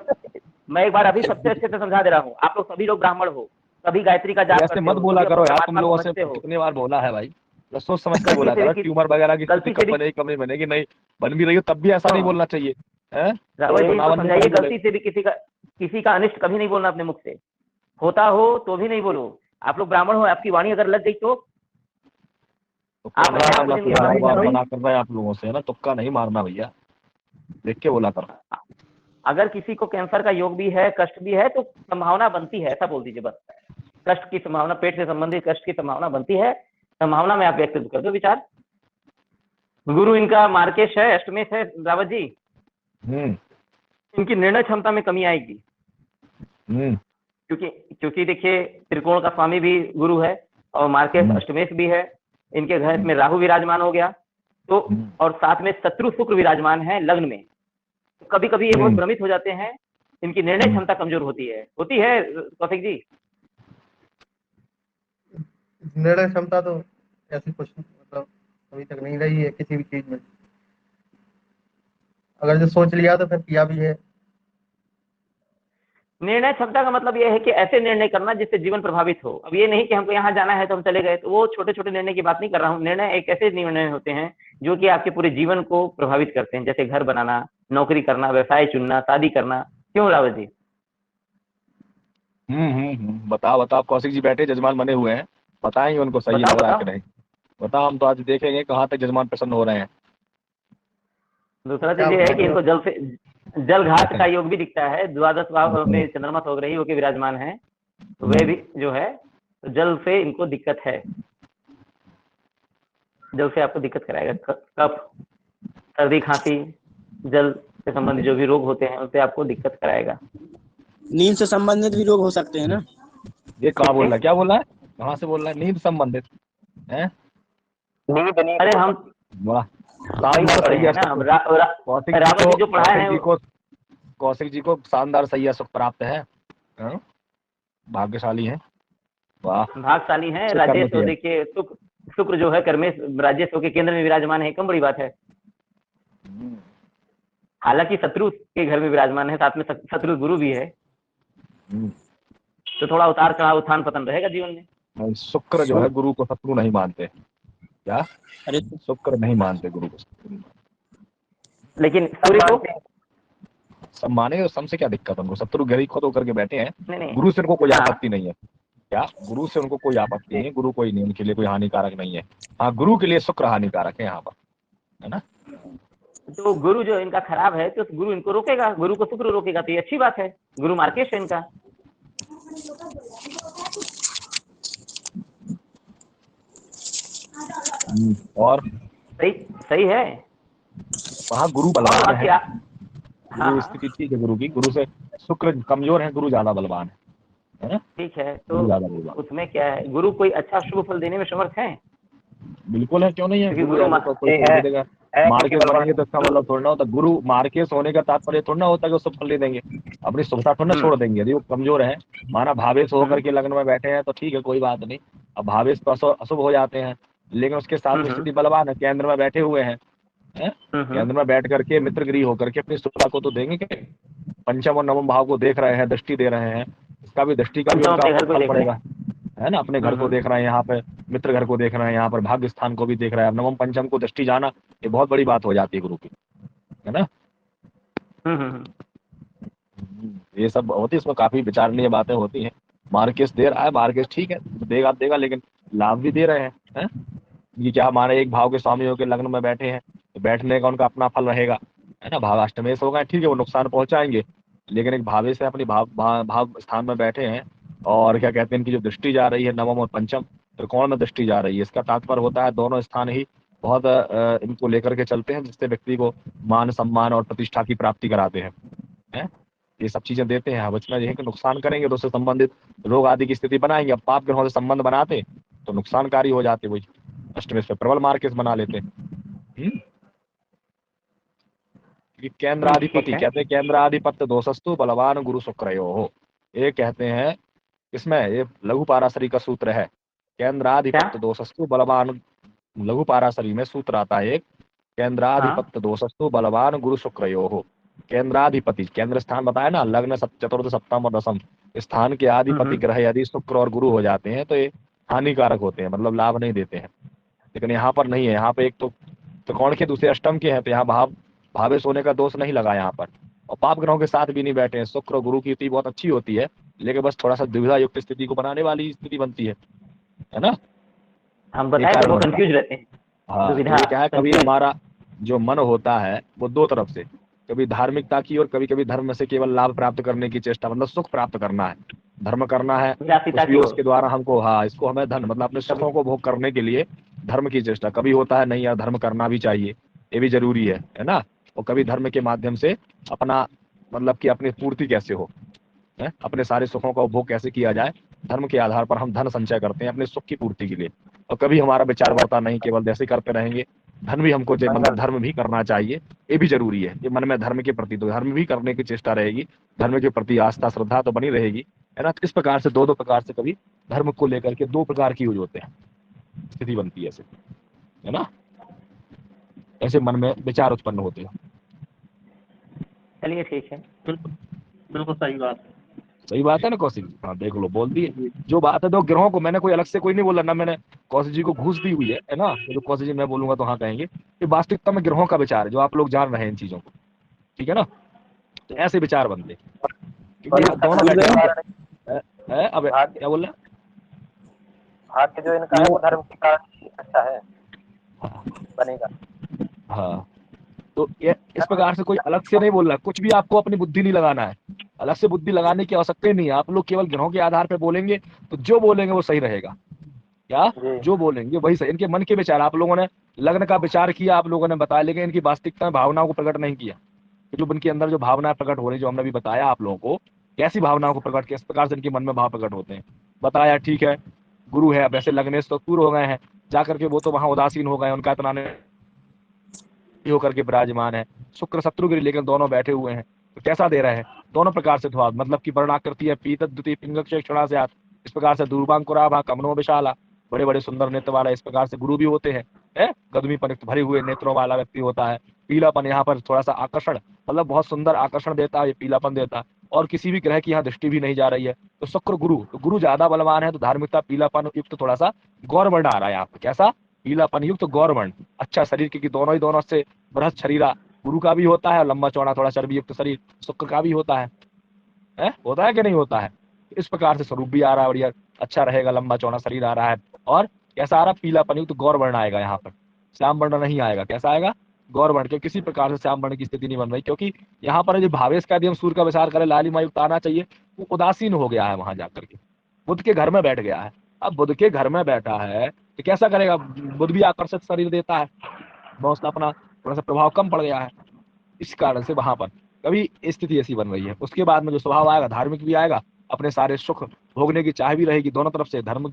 मैं एक बार अभी सबसे अच्छे से समझा दे रहा हूँ। आप लोग सभी लोग ब्राह्मण हो, सभी गायत्री का जाप ऐसे करते मत हो, बोला सभी करो अपने यार, तुम परमात्मा को लोगों से समझते हो। कितनी बार बोला है भाई, सोच समझ कर बोला गलती से करो। भी ट्यूमर वगैरह की गलती स्थिति से कब भी बनेगी कब नहीं बनेगी, नहीं बन भी रही हो तब भी ऐसा नहीं बोलना चाहिए है। रावत जी ना को बनने समझाइए, पर गलती से भी किसी का अनिष्ट कभी नहीं बोलना अपने मुख से, होता हो तो भी नहीं बोलो। आप लोग ब्राह्मण हो, आपकी वाणी अगर लग गई तो आप मना कर रहे हैं आप लोगों से, है ना, तुक्का नहीं मारना भैया, देख के बोला करो। अगर किसी को कैंसर का योग भी है, कष्ट भी है, तो संभावना बनती है, ऐसा बोल दीजिए बस। कष्ट की संभावना, पेट से संबंधित कष्ट की संभावना बनती है, संभावना में आप व्यक्त कर दो विचार। गुरु इनका मार्केश है, अष्टमेश है रावत जी, इनकी निर्णय क्षमता में कमी आएगी। क्योंकि देखिए त्रिकोण का स्वामी भी गुरु है और मार्केश अष्टमेश भी है, इनके घर में राहु विराजमान हो गया, तो और साथ में शत्रु शुक्र विराजमान है लग्न में, तो कभी कभी ये बहुत भ्रमित हो जाते हैं, इनकी निर्णय क्षमता कमजोर होती है कौशिक जी। निर्णय क्षमता तो ऐसी कुछ मतलब अभी तक नहीं रही है किसी भी चीज में, अगर जो सोच लिया तो फिर किया भी है। निर्णय क्षमता का मतलब ये है कि ऐसे निर्णय करना जिससे जीवन प्रभावित हो। अब ये नहीं कि हमको यहाँ जाना है तो हम चले गए, तो वो छोटे छोटे निर्णय की बात नहीं कर रहा हूँ। निर्णय एक ऐसे निर्णय होते हैं जो कि आपके पूरे जीवन को प्रभावित करते हैं, जैसे घर बनाना, नौकरी करना, व्यवसाय चुनना, शादी करना। क्यों रावत जी? बताओ कौशिक जी बैठे जजमान बने हुए हैं, बताएंगे उनको सही लग रहा है कि नहीं। बताओ, हम तो आज देखेंगे कहाँ तक जजमान प्रसन्न हो रहे हैं। दूसरा चीज ये है कि इनको जल घाट का योग भी दिखता है, द्वादश भाव में चंद्रमा सोग रही होकर विराजमान है, तो वे भी जो है तो जल से इनको दिक्कत है, जल से आपको दिक्कत कराएगा। कफ, सर्दी, खांसी, जल से संबंधित जो भी रोग होते हैं उससे आपको दिक्कत कराएगा। नींद से संबंधित भी रोग हो सकते हैं ना? ये कहाँ बोल रहा है, क्या बोल रहा है, कहाँ से बोल रहा है? नींद संबंधित है? अरे हम कौशिक जी को शानदार सही सुख प्राप्त है, भाग्यशाली है, वाह भाग्यशाली है। राजेश तो देखिए शुक्र जो है कर्मेश राजेश के केंद्र में विराजमान है, कम बड़ी बात है। हालांकि शत्रु के घर में विराजमान है, साथ में शत्रु गुरु भी है, तो थोड़ा उतार चढ़ाव, उत्थान पतन रहेगा जीवन में। शुक्र जो है गुरु को शत्रु नहीं मानते, क्या? अरे शुक्र नहीं मानते गुरु को, लेकिन सूर्य को सब माने, और सबसे क्या दिक्कत उनको? शत्रु घर ही खुद होकर के बैठे हैं, गुरु से उनको कोई आपत्ति नहीं है, क्या? गुरु से उनको कोई आपत्ति नहीं है, गुरु कोई नहीं, उनके लिए कोई हानिकारक नहीं है। हाँ, गुरु के लिए शुक्र हानिकारक है यहाँ पर, है ना? तो गुरु जो इनका खराब है तो गुरु इनको रोकेगा, गुरु को शुक्र रोकेगा, तो ये अच्छी बात है। गुरु मार्केश है इनका। और सही है वहाँ गुरु बलवान है, हाँ, स्थिति ठीक है गुरु की, गुरु से शुक्र कमजोर है, गुरु ज्यादा बलवान है ना? ठीक है, तो उसमें क्या है, गुरु कोई अच्छा शुभ फल देने में समर्थ है? बिल्कुल है, क्यों नहीं है? गुरु मार्केस बनेंगे तो इसका मतलब थोड़ा ना होता, गुरु मार्केस होने का तात्पर्य थोड़ा ना होता कि वो शुभ फल दे देंगे, अपनी शुभता थोड़ा ना छोड़ देंगे। यदि वो कमजोर है, माना भावेश होकर के लग्न में बैठे हैं तो ठीक है, कोई बात नहीं। अब भावेश तो अशुभ हो जाते हैं, लेकिन उसके साथ में स्थिति बलवान है, केंद्र में बैठे हुए हैं, केंद्र में बैठ करके मित्रगृह होकर के अपनी शुभता को तो देंगे कि पंचम और नवम भाव को देख रहे हैं, दृष्टि दे रहे हैं, इसका भी दृष्टि का भी उनका फल पड़ेगा, है ना? अपने घर को देख रहे हैं, यहाँ पे मित्र घर को देख रहे हैं, यहाँ पर भाग्य स्थान को भी देख रहे हैं। नवम पंचम को दृष्टि जाना ये बहुत बड़ी बात हो जाती है गुरु की, है ना? ये सब होती है, इसमें काफी विचारणीय बातें होती हैं। मार्केस दे रहा है, मार्केस ठीक है, देगा, लेकिन लाभ भी दे रहे हैं। ये क्या हमारे एक भाव के स्वामी होकर लग्न में बैठे हैं, तो बैठने का उनका अपना फल रहेगा, है ना? भाव अष्टमेश हो गए, ठीक है, वो नुकसान पहुंचाएंगे, लेकिन एक भावे से अपनी भाव स्थान में बैठे हैं, और क्या कहते हैं, इनकी जो दृष्टि जा रही है नवम और पंचम त्रिकोण में दृष्टि जा रही है, इसका तात्पर्य होता है दोनों स्थान ही बहुत इनको लेकर के चलते हैं, जिससे व्यक्ति को मान सम्मान और प्रतिष्ठा की प्राप्ति कराते हैं, ये सब चीजें देते हैं। अब इसमें यह है कि नुकसान करेंगे तो उससे संबंधित रोग आदि की स्थिति बनाएंगे। अब पाप ग्रहों से संबंध बनाते तो नुकसानकारी हो जाते, वही अष्टमेश पे प्रबल मार्केस बना लेते। केंद्राधिपति कहते हैं, केंद्राधिपत्य दोषस्तु बलवान गुरु शुक्रयो हो, ये कहते हैं इसमें, ये लघु पाराशरी का सूत्र है, केंद्राधिपत्य दोषस्तु बलवान, लघु पाराशरी में सूत्र आता है एक, केंद्राधिपत्य दोषस्तु बलवान गुरु शुक्रयो हो। केंद्राधिपति, केंद्र स्थान बताया ना, लग्न चतुर्थ सप्तम और दशम स्थान के अधिपति ग्रह यदि शुक्र और गुरु हो जाते हैं तो ये हानिकारक होते हैं, मतलब लाभ नहीं देते हैं। लेकिन यहाँ पर नहीं है, यहाँ पे एक तो त्रिकोण के, दूसरे अष्टम के हैं, तो यहाँ भावेश होने का दोष नहीं लगा यहाँ पर, और पाप ग्रहों के साथ भी नहीं बैठे हैं। शुक्र और गुरु की स्थिति बहुत अच्छी होती है, लेकिन बस थोड़ा सा दुविधा युक्त स्थिति को बनाने वाली स्थिति बनती है ना? हम बताएं तो कंफ्यूज रहते हैं। हाँ, क्या है, कभी हमारा जो मन होता है वो दो तरफ से, कभी धार्मिकता की और कभी कभी धर्म से केवल लाभ प्राप्त करने की चेष्टा, मतलब सुख प्राप्त करना है, धर्म करना है, उसके द्वारा हमको, हाँ, इसको हमें धन मतलब अपने सुखों को भोग करने के लिए धर्म की चेष्टा। कभी होता है नहीं यार, धर्म करना भी चाहिए, ये भी जरूरी है ना? और कभी धर्म के माध्यम से अपना मतलब कि अपनी पूर्ति कैसे हो, अपने सारे सुखों का उपभोग कैसे किया जाए, धर्म के आधार पर हम धन संचय करते हैं अपने सुख की पूर्ति के लिए। और कभी हमारा विचार बढ़ता नहीं, केवल जैसे करते रहेंगे धन भी हमको मतलब धर्म भी करना चाहिए, ये भी जरूरी है। ये मन में धर्म के प्रति तो धर्म भी करने की चेष्टा रहेगी, धर्म के प्रति आस्था श्रद्धा तो बनी रहेगी, है ना। तो इस प्रकार से दो प्रकार से कभी धर्म को लेकर के दो प्रकार की यूज होते हैं, स्थिति बनती है ऐसे, है ना। ऐसे मन में विचार उत्पन्न होते हैं। चलिए ठीक है। बिल्कुल सही बात है। सही बात है ना कौशिक? हाँ देख लो, बोल दिए जो बात है। दो ग्रहों को मैंने कोई अलग से कोई नहीं बोला ना, मैंने कौशिक जी को घूस दी हुई है ना। तो कौशिक जी मैं बोलूंगा तो हाँ कहेंगे। ये वास्तविकता में ग्रहों का विचार है, जो आप लोग जान रहे हैं इन चीजों को, ठीक है ना। तो ऐसे विचार बनते, क्योंकि दोनों बैठे हैं। अब क्या बोल रहे हैं? भाग्य जो इनका है वो धर्म के कारण अच्छा है, बनेगा। हाँ, तो ये इस प्रकार से कोई अलग से नहीं बोल रहा, कुछ भी आपको अपनी बुद्धि नहीं लगाना है, अलग से बुद्धि लगाने की आवश्यकता ही नहीं है। आप लोग केवल ग्रहों के आधार पर बोलेंगे तो जो बोलेंगे वो सही रहेगा। क्या जो बोलेंगे वही सही। इनके मन के विचार, आप लोगों ने लग्न का विचार किया, आप लोगों ने बताया, लेकिन इनकी वास्तविकता में भावनाओं को प्रकट नहीं किया। जो इनके अंदर जो भावनाएं प्रकट हो रही, जो हमने भी बताया आप लोगों को, कैसी भावनाओं को प्रकट, किस प्रकार से इनके मन में भाव प्रकट होते हैं बताया। ठीक है, गुरु है, अब ऐसे लग्नेश तो दूर हो गए हैं जाकर के, वो तो वहां उदासीन हो गए, उनका इतना होकर के विराजमान है। शुक्र शत्रुगिरी, लेकिन दोनों बैठे हुए हैं, तो कैसा दे रहे हैं? दोनों प्रकार से भाव, मतलब की वर्णाकृति है पीत द्वितीय पिंगक्षणा से, इस प्रकार से दूरबांकुराभा कमनो विशाला, बड़े बड़े सुंदर नेत्र वाला, इस प्रकार से गुरु भी होते हैं। गदमीपन भरे हुए नेत्रों वाला व्यक्ति होता है। पीलापन यहाँ पर थोड़ा सा आकर्षण, मतलब बहुत सुंदर आकर्षण देता है, ये पीलापन देता है। और किसी भी ग्रह की यहाँ दृष्टि भी नहीं जा रही है, तो शुक्र गुरु, तो गुरु ज्यादा बलवान है, तो धार्मिकता पीलापन युक्त थोड़ा सा गौरवर्ण आ रहा है यहाँ पे। कैसा? पीलापन युक्त गौरवर्ण, अच्छा शरीर, क्योंकि दोनों ही दोनों से बृहत शरीरा गुरु का भी होता है, और लंबा चौड़ा थोड़ा चर्बी युक्त शरीर शुक्र का भी होता है। होता है कि नहीं होता है? इस प्रकार से स्वरूप भी आ रहा है, बढ़िया अच्छा रहेगा, लंबा चौड़ा शरीर आ रहा है। और कैसा आ रहा है? पीलापन युक्त गौर वर्ण आएगा यहाँ पर, श्याम वर्ण नहीं आएगा। कैसा आएगा? गौर वर्ण, क्योंकि किसी प्रकार से श्याम वर्ण की स्थिति नहीं बन रही, क्योंकि यहाँ पर जो भावेश का यदि हम सूर्य का विचार करें, लालिमा युक्त आना चाहिए, वो उदासीन हो गया है वहां जाकर के, बुध के घर में बैठ गया है। अब बुध के घर में बैठा है तो कैसा करेगा? बुध भी आकर्षित शरीर देता है, बहुत अपना थोड़ा सा प्रभाव कम पड़ गया है, इस कारण से वहां पर कभी स्थिति ऐसी बन रही है। उसके बाद में जो स्वभाव आएगा, धार्मिक भी आएगा, अपने सारे सुख भोगने की चाह भी रहेगी दोनों तरफ से, धर्म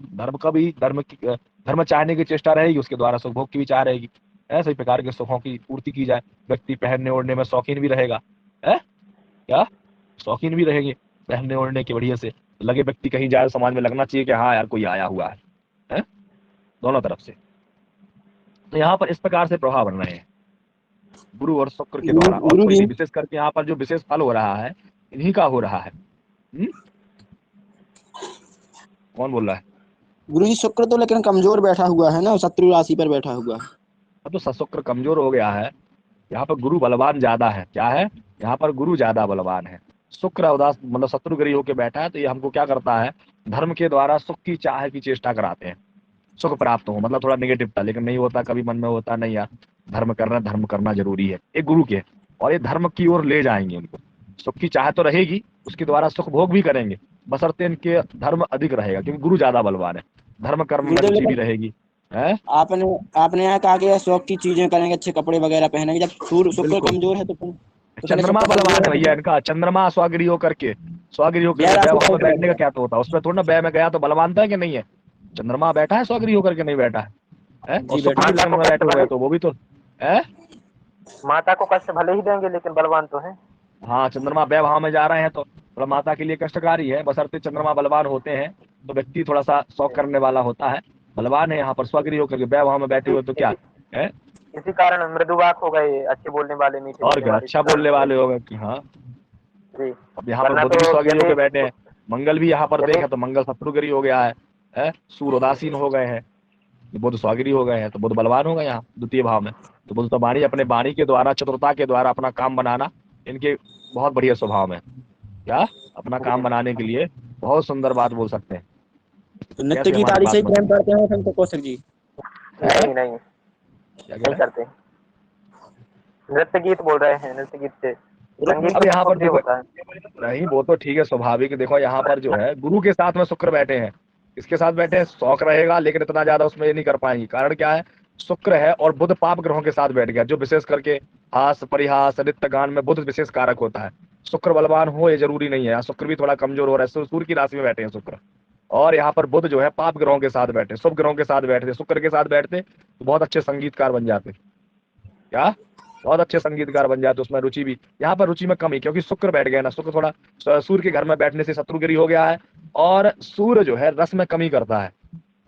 चाहने की चेष्टा रहेगी, उसके द्वारा सुख भोग की भी चाह रहेगी। ऐसे प्रकार के सुखों की पूर्ति की जाए। व्यक्ति पहनने ओढ़ने में शौकीन भी रहेगा, क्या शौकीन भी रहेंगे पहनने ओढ़ने के, बढ़िया से लगे व्यक्ति कहीं जाए समाज में लगना चाहिए कि हाँ यार कोई आया हुआ है, दोनों तरफ से। तो यहाँ पर इस प्रकार से प्रभाव बन रहे हैं गुरु और शुक्र के द्वारा। और कोई भी विशेष करके यहाँ पर जो विशेष फल हो रहा है, इन्हीं का हो रहा है। कौन बोल रहा है? गुरु जी शुक्र तो लेकिन कमजोर बैठा हुआ है ना, शत्रु राशि पर बैठा हुआ है। अब तो शुक्र कमजोर हो गया है, यहाँ पर गुरु बलवान ज्यादा है। क्या है? यहाँ पर गुरु ज्यादा बलवान है। शुक्र उदास मतलब शत्रुगिरी होकर बैठा है, तो ये हमको क्या करता है? धर्म के द्वारा सुख की चाह की चेष्टा कराते हैं, सुख प्राप्त हो, मतलब थोड़ा नेगेटिव था, लेकिन नहीं होता, कभी मन में होता नहीं यार धर्म करना जरूरी है, एक गुरु के। और ये धर्म की ओर ले जाएंगे इनको, सुख की चाह तो रहेगी, उसके द्वारा सुख भोग भी करेंगे, बशर्ते इनके धर्म अधिक रहेगा, क्योंकि गुरु ज्यादा बलवान है। धर्म कर्म में रुचि भी रहेगी। आपने यहाँ कहा कि शौक की चीजें करेंगे, अच्छे कपड़े वगैरह पहनेंगे। जब शुक्र कमजोर है तो चंद्रमा बलवान है भैया इनका। चंद्रमा स्वागिरी होकर के बैठने का क्या तो होता है? उसमें थोड़ा ना व्यय में गया तो बलवानता है कि नहीं है? चंद्रमा बैठा है स्वागिरी होकर के, नहीं बैठा है? और शुक्र लग्न में बैठे हुए तो वो भी तो माता को कष्ट भले ही देंगे, लेकिन बलवान तो है। हाँ, चंद्रमा व्यय में जा रहे हैं तो थोड़ा माता के लिए कष्टकारी है, बशर्ते चंद्रमा बलवान होते हैं तो व्यक्ति थोड़ा सा शौक करने वाला होता है। बलवान है यहाँ पर स्वागिरी होकर के, व्यय में बैठे हुए तो क्या है? इसी कारण मृदुवाक हो गए, अच्छे बोलने वाले, मीठे और क्या अच्छा बोलने वाले हो गए कि हाँ जी। अब यहाँ पर बुध भी स्वागिरी होकर बैठे हैं, मंगल भी यहाँ पर देखा तो मंगल शत्रुगिरी हो गया है, सूर्य उदासीन हो गए हैं, बुध स्वागिरी हो गए हैं, तो बुध बलवान हो गए यहाँ द्वितीय भाव में। तो बुध तो वाणी, अपने वाणी के द्वारा, चतुरता के द्वारा अपना काम बनाना इनके बहुत बढ़िया स्वभाव में। क्या? अपना काम बनाने के लिए बहुत सुंदर बात बोल सकते हैं। तो नृत्य की ताली से प्रेम करते हैं हम तो कौशिक जी? नहीं क्या करते? नृत्य गीत बोल रहे हैं, नृत्य गीत से अब यहाँ पर होता है नहीं, वो तो ठीक है, स्वाभाविक। देखो यहाँ पर जो है गुरु के साथ में शुक्र बैठे हैं, इसके साथ बैठे हैं, शौक रहेगा लेकिन इतना ज्यादा उसमें ये नहीं कर पाएंगे। कारण क्या है? शुक्र है और बुध पाप ग्रहों के साथ बैठ गया, जो विशेष करके हास परिहास नृत्य गान में बुध विशेष कारक होता है। शुक्र बलवान हो ये जरूरी नहीं है, शुक्र भी थोड़ा कमजोर हो रहा है, सूर्य की राशि में बैठे हैं शुक्र। और यहाँ पर बुध जो है पाप ग्रहों के साथ बैठे, शुभ ग्रहों के साथ बैठते, शुक्र के साथ बैठते तो बहुत अच्छे संगीतकार बन जाते, क्या बहुत अच्छे संगीतकार बन जाते, उसमें रुचि भी, यहाँ पर रुचि में कमी, क्योंकि शुक्र बैठ गया ना, शुक्र थोड़ा सूर्य के घर में बैठने से शत्रुगिरी हो गया है, और सूर्य जो है रस में कमी करता है,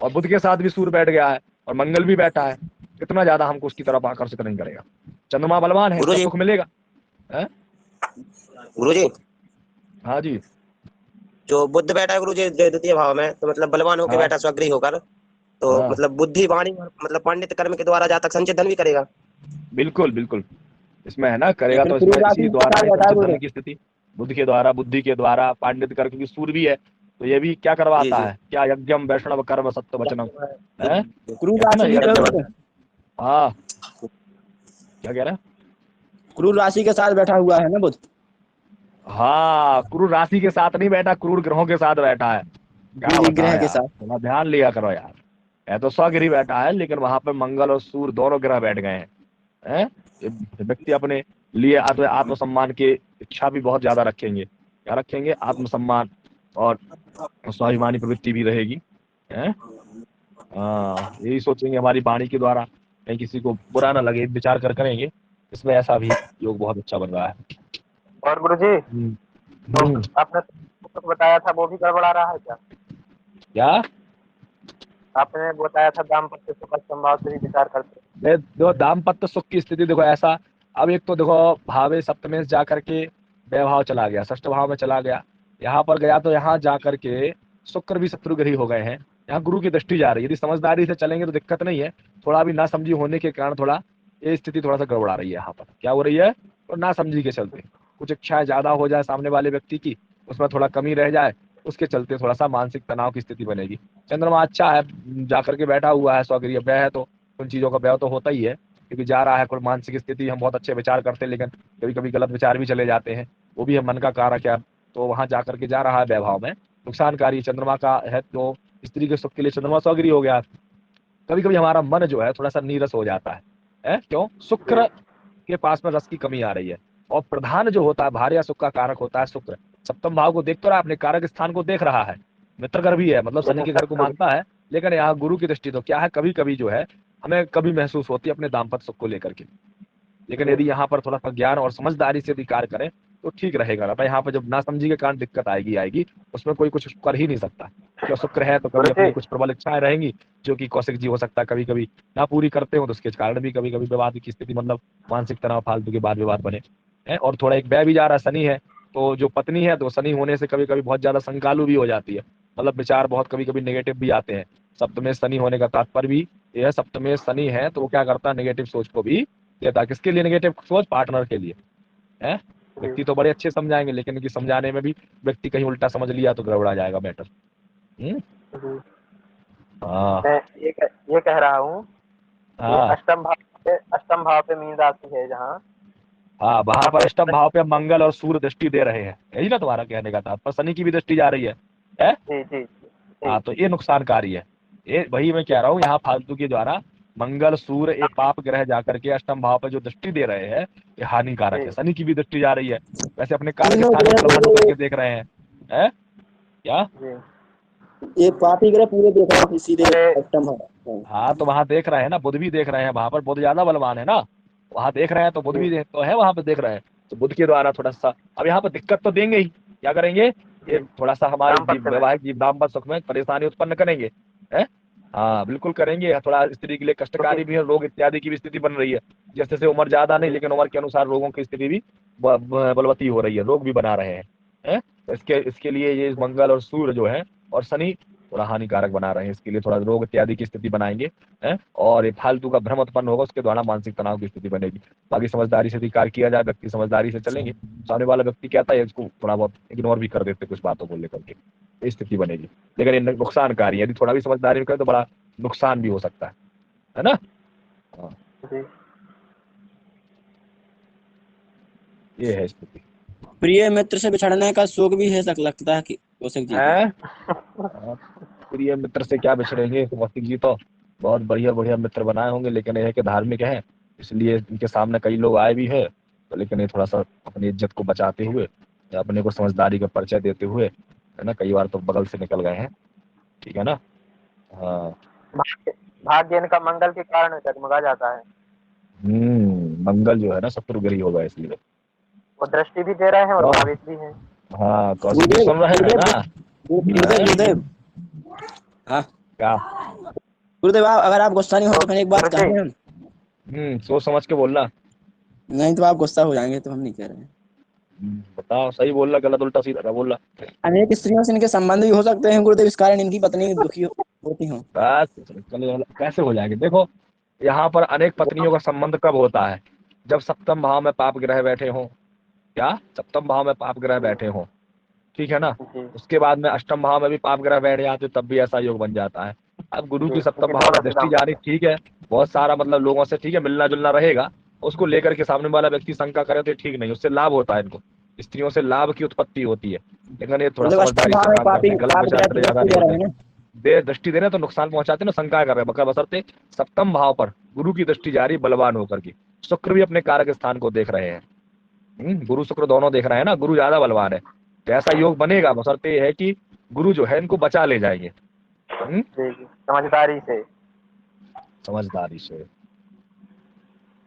और बुध के साथ भी सूर्य बैठ गया है, और मंगल भी बैठा है, कितना ज्यादा हमको उसकी तरफ आकर्षित नहीं करेगा। चंद्रमा बलवान है तो सुख मिलेगा। गुरुजी हाँ जी, जो बुद्ध बैठा है गुरुजी द्वितीय भाव में, तो मतलब बलवान होकर बैठा स्वगृही होकर, तो मतलब बुद्धि वाणी मतलब पंडित कर्म के द्वारा जातक संचित धन भी करेगा। बिल्कुल बिल्कुल, इसमें है ना, करेगा तो इसमें इसी द्वारा संचित धन की स्थिति, बुद्ध के द्वारा, बुद्धि के द्वारा, पांडित कर, क्योंकि सूर्य भी है तो ये भी क्या करवाता है, क्या यज्ञम वैष्णव कर्म सत्य वचनम है। हाँ क्या कह रहे हैं, क्रूर राशि के साथ बैठा हुआ है ना बुध। हाँ, क्रूर राशि के साथ नहीं बैठा, क्रूर ग्रहों के साथ बैठा है। क्या ग्रह के साथ थोड़ा ध्यान लिया करो यार, है तो स्वगृही बैठा है, लेकिन वहां पे मंगल और सूर्य दोनों ग्रह बैठ गए हैं। व्यक्ति अपने लिए आत्मसम्मान की इच्छा भी बहुत ज्यादा रखेंगे, क्या रखेंगे, आत्मसम्मान और स्वाभिमानी प्रवृत्ति भी रहेगी है। यही सोचेंगे हमारी वाणी के द्वारा कहीं किसी को बुरा ना लगे, विचार कर करेंगे, इसमें ऐसा भी योग बहुत अच्छा बन रहा है। और गुरुजी तो आपने तो बताया था वो भी गड़बड़ा रहा है क्या? आपने बताया था दाम्पत्य सुख संभाव से भी विचार करते। देखो दाम्पत्य सुख की स्थिति देखो ऐसा, अब एक तो देखो भावे सप्तमेश जा करके वैभाव चला गया, षष्ठ भाव में चला गया, यहाँ पर गया तो यहाँ जा करके शुक्र भी शत्रुग्रही हो गए हैं, यहाँ गुरु की दृष्टि जा रही है। यदि समझदारी से चलेंगे तो दिक्कत नहीं है, थोड़ा भी ना समझी होने के कारण थोड़ा ये स्थिति थोड़ा सा गड़बड़ा रही है। यहाँ पर क्या हो रही है, तो ना समझी के चलते कुछ इच्छाएं ज्यादा हो जाए सामने वाले व्यक्ति की, उसमें थोड़ा कमी रह जाए, उसके चलते थोड़ा सा मानसिक तनाव की स्थिति बनेगी। चंद्रमा अच्छा है, जाकर के बैठा हुआ है, स्वगृह व्यय है, तो उन चीजों का व्यय तो होता ही है, क्योंकि जा रहा है कोई मानसिक स्थिति। हम बहुत अच्छे विचार करते हैं, लेकिन कभी कभी गलत विचार भी चले जाते हैं, वो भी है मन का कारक है, तो वहां जाकर के जा रहा है वैभाव में, नुकसानकारी चंद्रमा का है। तो स्त्री के सुख के लिए चंद्रमा स्वगृही हो गया। कभी कभी हमारा मन जो है थोड़ा सा नीरस हो जाता है क्यों, शुक्र के पास में रस की कमी आ रही है, और प्रधान जो होता है भार्या सुख का कारक होता है शुक्र, सप्तम भाव को देख तो रहा, अपने कारक स्थान को देख रहा है, मित्र घर भी है, मतलब शनि के घर को मानता है, लेकिन यहाँ गुरु की दृष्टि तो क्या है, कभी कभी जो है हमें कभी महसूस होती है अपने दाम्पत्य सुख को लेकर के, लेकिन यदि यहाँ पर थोड़ा सा ज्ञान और समझदारी से यदि कार्य करें तो ठीक रहेगा ना। यहाँ पर जब नासमझी के कारण दिक्कत आएगी, उसमें कोई कुछ कर ही नहीं सकता, क्यों शुक्र है तो कभी अपनी कुछ प्रबल इच्छाएं रहेंगी जो कि कौशिक जी हो सकता है कभी कभी ना पूरी करते हो, तो उसके कारण भी कभी कभी विवाद की स्थिति, मतलब मानसिक तनाव, फालतू के बाद विवाद बने है। और थोड़ा एक व्यय भी जा रहा है, शनि है, तो जो पत्नी है तो शनि होने से कभी कभी बहुत ज्यादा संकालु भी हो जाती है, मतलब विचार बहुत कभी कभी नेगेटिव भी आते हैं। सप्तमेश शनि होने का तात्पर्य भी यह सप्तमेश शनि है, तो वो क्या करता है, नेगेटिव सोच को भी देता। किसके लिए नेगेटिव सोच, पार्टनर के लिए है। व्यक्ति तो बड़े अच्छे समझाएंगे, लेकिन इनकी समझाने में भी व्यक्ति कहीं उल्टा समझ लिया तो गड़बड़ा जाएगा मैटर। मैं ये कह रहा हूँ अष्टम भाव पे मीन राशि है जहाँ, हाँ वहां पर अष्टम भाव पे मंगल और सूर्य दृष्टि दे रहे हैं, यही ना तुम्हारा कहने का था, पर शनि की भी दृष्टि जा रही है जी। हाँ, तो ये नुकसानकारी है। ये वही मैं कह रहा हूँ, यहाँ फालतू के द्वारा मंगल सूर्य एक पाप ग्रह जाकर के अष्टम भाव पर जो दृष्टि दे रहे हैं ये हानिकारक है। शनि की भी दृष्टि जा रही है, वैसे अपने कारक स्थान में प्रभाव करके देख रहे हैं क्या, ये पापी ग्रह पूरे देख रहे हैं सीधे अष्टम भाव। हाँ तो वहां देख रहे हैं ना, बुध भी देख रहे हैं, वहां पर बुध ज्यादा बलवान है ना, वहां देख रहे हैं तो बुध भी तो है, वहां पर देख रहे हैं, तो बुध के द्वारा थोड़ा सा अब यहाँ पर दिक्कत तो देंगे ही, क्या करेंगे, ये थोड़ा सा हमारे वैवाहिक जीव दाम्पत्य सुख में परेशानी उत्पन्न करेंगे है। हाँ बिल्कुल करेंगे, थोड़ा स्त्री के लिए कष्टकारी भी है, रोग इत्यादि की भी स्थिति बन रही है, जैसे जैसे उम्र ज्यादा नहीं, लेकिन उम्र के अनुसार रोगों की स्थिति भी बलवती हो रही है, रोग भी बना रहे हैं। इसके लिए ये मंगल और सूर्य जो है और शनि थोड़ा हानिकारक बना रहे हैं, इसके लिए थोड़ा रोग इत्यादि की स्थिति बनाएंगे है, और ये फालतू का भ्रम उत्पन्न होगा, उसके द्वारा मानसिक तनाव की स्थिति बनेगी। बाकी समझदारी से कार्य किया जाए, व्यक्ति समझदारी से चलेंगे, सामने वाला व्यक्ति कहता है इसको थोड़ा बहुत इग्नोर भी कर देते कुछ बातों को लेकर के, स्थिति बनेगी। लेकिन ये नुकसानकारी, यदि थोड़ा भी समझदारी में करें तो बड़ा नुकसान भी हो सकता है ना। ये है स्थिति। प्रिय मित्र से बिछड़ने का शोक भी है, लगता है कि कौशिक जी प्रिय मित्र से क्या बिछड़ेंगे, कौशिक जी तो बहुत बढ़िया मित्र बनाए होंगे, लेकिन यह कि धार्मिक है, इसलिए इनके सामने कई लोग आए भी है, तो लेकिन ये थोड़ा सा अपनी इज्जत को बचाते हुए, अपने को समझदारी का परिचय देते हुए है ना, कई बार तो बगल से निकल गए हैं, ठीक है ना। हाँ भाग्य इनका मंगल के कारण जगमगा जाता है। मंगल जो है ना शत्रुगृही होगा इसलिए। वो दृष्टि भी दे रहे हैं और भावित भी हैं। हाँ कौशिक जी सुन रहे हैं ना? गुरुदेव हाँ क्या? गुरुदेव अगर आप गुस्सा नहीं हो तो फिर एक बात गुरुजी। कहें हम। सोच समझ के बोलना। नहीं तो आप गुस्सा हो जाएंगे तो हम नहीं कह रहे हैं। बताओ, सही बोल रहा गलत उल्टा सीधा बोल रहा? अनेक स्त्रियों से इनके संबंध भी हो सकते हैं गुरुदेव, इस कारण इनकी पत्नी दुखी होती हो। बस कैसे हो जाएंगे? देखो यहाँ पर अनेक पत्नियों का संबंध कब होता है? जब सप्तम भाव में पाप ग्रह बैठे हों। क्या? सप्तम भाव में पाप ग्रह बैठे हों, ठीक है ना? जी उसके बाद में अष्टम भाव में भी पाप ग्रह बैठ जाते तब भी ऐसा योग बन जाता है। अब गुरु की जी, सप्तम क्योंकि भाव में दोनों दृष्टि सिद्धांत जारी, ठीक है, बहुत सारा मतलब लोगों से ठीक है मिलना जुलना रहेगा, उसको लेकर के सामने वाला व्यक्ति शंका करे तो ये ठीक नहीं, उससे लाभ होता है, इनको स्त्रियों से लाभ की उत्पत्ति होती है, लेकिन ये थोड़ा गुरुदेव अष्टम समझदारी से भाव में काम करते पापी हैं, गलत पाप विचार ग्रह करे की ज्यादा दृष्टि नहीं दे होते। रहे हैं ना। दे दृष्टि देने तो नुकसान पहुंचाते ना, शंका कर रहे हैं बशर्ते सप्तम भाव पर गुरु की दृष्टि जारी बलवान होकर के। शुक्र भी अपने कारक स्थान को देख रहे हैं, गुरु शुक्र दोनों देख रहे हैं ना, गुरु ज्यादा बलवान है, तो ऐसा योग बनेगा बशर्ते है कि गुरु जो है इनको बचा ले जाएंगे। जी जी, समझदारी से। समझदारी से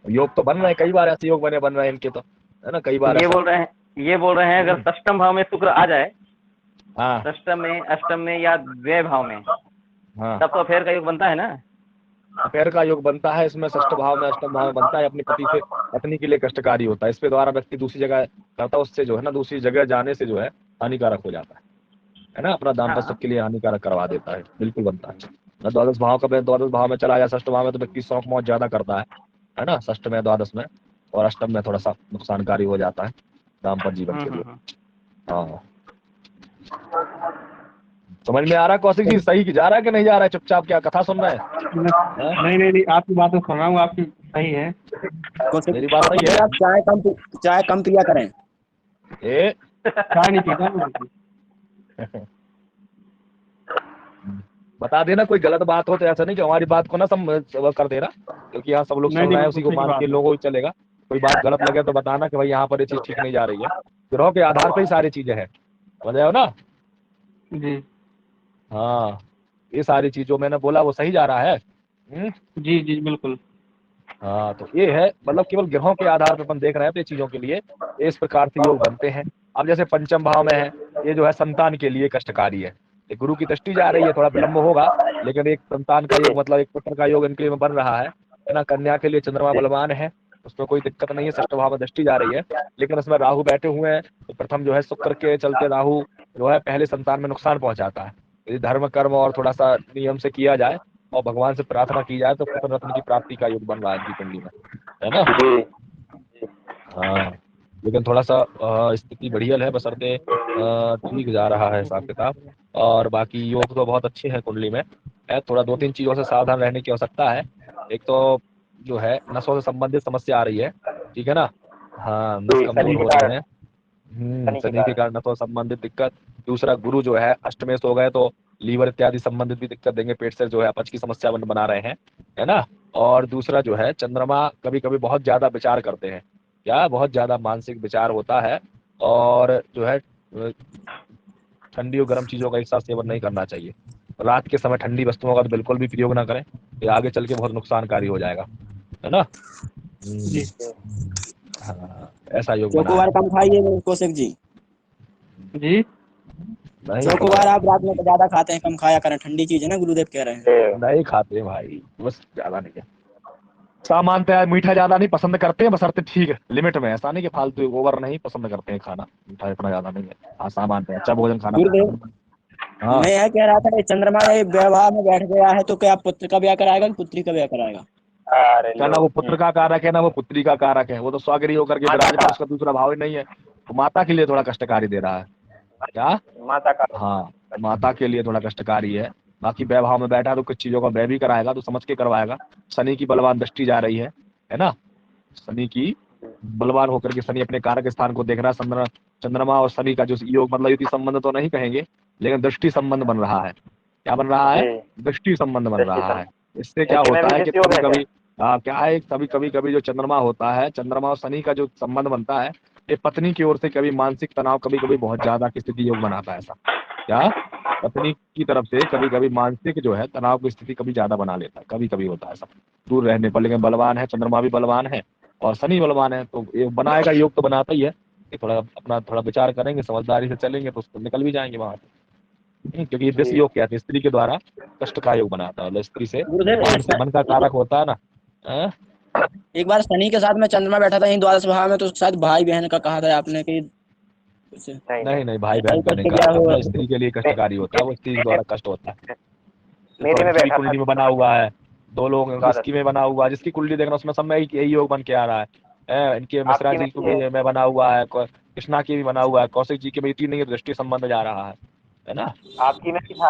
योग तो बन रहे हैं, कई बार ऐसे योग बन रहे हैं इनके, तो है ना, कई बार ये ऐसा। बोल रहे हैं अगर षष्टम भाव में शुक्र आ जाए, हाँ षष्टम में, अष्टम में या द्वे भाव में, हाँ तब तो अफेयर का योग बनता है ना। पैर का योग बनता है, इसमें षष्ठ भाव में अष्टम भाव में बनता है, अपने पत्नी के लिए कष्टकारी होता है, इसके द्वारा व्यक्ति दूसरी जगह करता है, उससे जो है ना दूसरी जगह जाने से जो है हानिकारक हो जाता है ना, अपना दाम्पत्य के लिए हानिकारक करवा देता है, बिल्कुल बनता है। द्वादश भाव का द्वादश भाव में चला गया, षष्ठ भाव में तो व्यक्ति शौक मौज ज्यादा करता है ना, षष्ठ में द्वादश में, और अष्टम में थोड़ा सा नुकसानकारी हो जाता है दाम्पत्य जीवन के लिए। हाँ समझ में आ रहा है कौशिक जी? सही जा रहा है कि नहीं जा रहा है? चुपचाप क्या कथा सुन रहे हैं? नहीं आपकी बात तो सुना हूँ, आपकी सही है। मेरी बात सही है? आप चाय कम पिया करें। ए चाय नहीं पीता। बता देना कोई गलत बात हो तो, ऐसा नहीं कि हमारी बात को ना सब कर देना, क्योंकि यहाँ सब लोग सुन रहे हैं, उसी को मान के लोगों ही चलेगा। कोई बात गलत लगे तो बताना कि भाई यहाँ पर ये चीज ठीक नहीं जा रही है, ग्रहों के आधार पर ही सारी चीजें हैं, समझ हो ना? जी हाँ ये सारी चीजों मैंने बोला वो सही जा रहा है। जी जी बिल्कुल। हाँ तो ये है, मतलब केवल ग्रहों के आधार पर अपन देख रहे हैं तो ये चीजों के लिए इस प्रकार से योग बनते हैं। अब जैसे पंचम भाव में है, ये जो है संतान के लिए कष्टकारी है, ये गुरु की दृष्टि जा रही है, थोड़ा विलंब होगा, लेकिन एक संतान का योग मतलब एक पुत्र का योग इनके लिए बन रहा है ना। कन्या के लिए चंद्रमा बलवान है, उसमें कोई दिक्कत नहीं है, षष्ठ भाव में दृष्टि जा रही है, लेकिन उसमें राहु बैठे हुए हैं, तो प्रथम जो है शुक्र के चलते राहु जो है पहले संतान में नुकसान पहुंचाता है। यदि धर्म कर्म और थोड़ा सा नियम से किया जाए और भगवान से प्रार्थना की जाए तो पुत्र रत्न की प्राप्ति का योग बन रहा है इनकी कुंडली में, है ना? हाँ लेकिन थोड़ा सा स्थिति बढ़िया है, बशर्ते ठीक जा रहा है हिसाब किताब, और बाकी योग तो बहुत अच्छे हैं कुंडली में है। थोड़ा 2-3 चीजों से सावधान रहने की आवश्यकता है। एक तो जो है नसों से संबंधित समस्या आ रही है, ठीक है ना? हाँ नस कमजोर हो रहे हैं, शनि के कारण नसों से संबंधित दिक्कत। दूसरा गुरु जो है अष्टमेश हो गए तो लीवर इत्यादि संबंधित भी दिक्कत देंगे, पेट से जो है अपच की समस्या बना रहे हैं, है ना? और दूसरा जो है चंद्रमा कभी कभी बहुत ज्यादा विचार करते हैं, क्या बहुत ज्यादा मानसिक विचार होता है, और जो है ठंडी और गर्म चीजों का एक साथ सेवन नहीं करना चाहिए। रात के समय ठंडी वस्तुओं का तो बिल्कुल भी प्रयोग ना करें, ये आगे चल के बहुत नुकसानकारी हो जाएगा, है ना? जी हाँ ऐसा योग चोकोबार कम खाइए कौशिक जी। जी चोकोबार आप रात में तो ज्यादा खाते हैं, कम खाया करें, ठंडी चीज है ना, गुरुदेव कह रहे हैं। नहीं खाते भाई, बस ज्यादा नहीं है, सामान्यतः है मीठा ज्यादा नहीं पसंद करते हैं, बशर्ते ठीक है लिमिट में, ऐसा नहीं कि फालतू ओवर नहीं पसंद करते हैं खाना, मीठा इतना ज्यादा नहीं है। हाँ सामान्यतः अच्छा भोजन खाना। हाँ मैं यह कह रहा था चंद्रमा ये व्यवहार में बैठ गया है तो क्या पुत्र का ब्याह कराएगा कि पुत्री का ब्याह कराएगा? क्या ना वो पुत्र का कारक है ना वो पुत्री का कारक है, वो तो स्वगृही होकर के विराजमान, उसका दूसरा भाव ही नहीं है, तो माता के लिए थोड़ा कष्टकारी दे रहा है। क्या? माता का? हाँ माता के लिए थोड़ा कष्टकारी है। बाकी वैभाव में बैठा तो कुछ चीजों का व्यय भी कराएगा, तो समझ के करवाएगा। शनि की बलवान दृष्टि जा रही है ना? शनि की बलवान होकर के शनि अपने कारक स्थान को देख रहा है। चंद्रमा और शनि का जो योग मतलब युति संबंध तो नहीं कहेंगे, लेकिन दृष्टि संबंध बन रहा है। क्या बन रहा है? दृष्टि संबंध बन रहा है। इससे क्या होता है कि कभी कभी क्या है, कभी कभी जो चंद्रमा होता है, चंद्रमा और शनि का जो संबंध बनता है, ये पत्नी की ओर से कभी मानसिक तनाव कभी कभी बहुत ज्यादा की स्थिति योग बनाता है। ऐसा क्या पत्नी की तरफ से कभी कभी मानसिक जो है तनाव की स्थिति कभी ज्यादा बना लेता है, कभी कभी होता है ऐसा दूर रहने पर। लेकिन बलवान है, चंद्रमा भी बलवान है, और शनि बलवान है, तो ये बनाएगा योग तो बनाता ही है। कि थोड़ा अपना थोड़ा विचार करेंगे, समझदारी से चलेंगे तो उसको निकल भी जाएंगे वहां से। क्योंकि ये दिस योग कहते हैं, स्त्री के द्वारा कष्ट का योग बनाता है, मतलब स्त्री से गुरुदेव मान से मन का कारक होता है ना। एक बार शनि के साथ में चंद्रमा बैठा था यही द्वादश भाव में, तो शायद भाई बहन का कहा था आपने कि नहीं, भाई बहन का नहीं कहा था, मतलब स्त्री के लिए कष्टकारी होता है, वो स्त्री के द्वारा कष्ट होता है। मेरे में तो बैठा कुंडली में बना हुआ है, 2 लोग जिसकी में बना हुआ है, जिसकी कुंडली देखना उसमें सब में यही योग बन के आ रहा है। इनके मिश्रा जी को भी में बना हुआ है, कृष्णा की भी बना हुआ है, कौशिक जी के भी 3 नहीं दृष्टि संबंध जा रहा है ना। आपकी में भी था।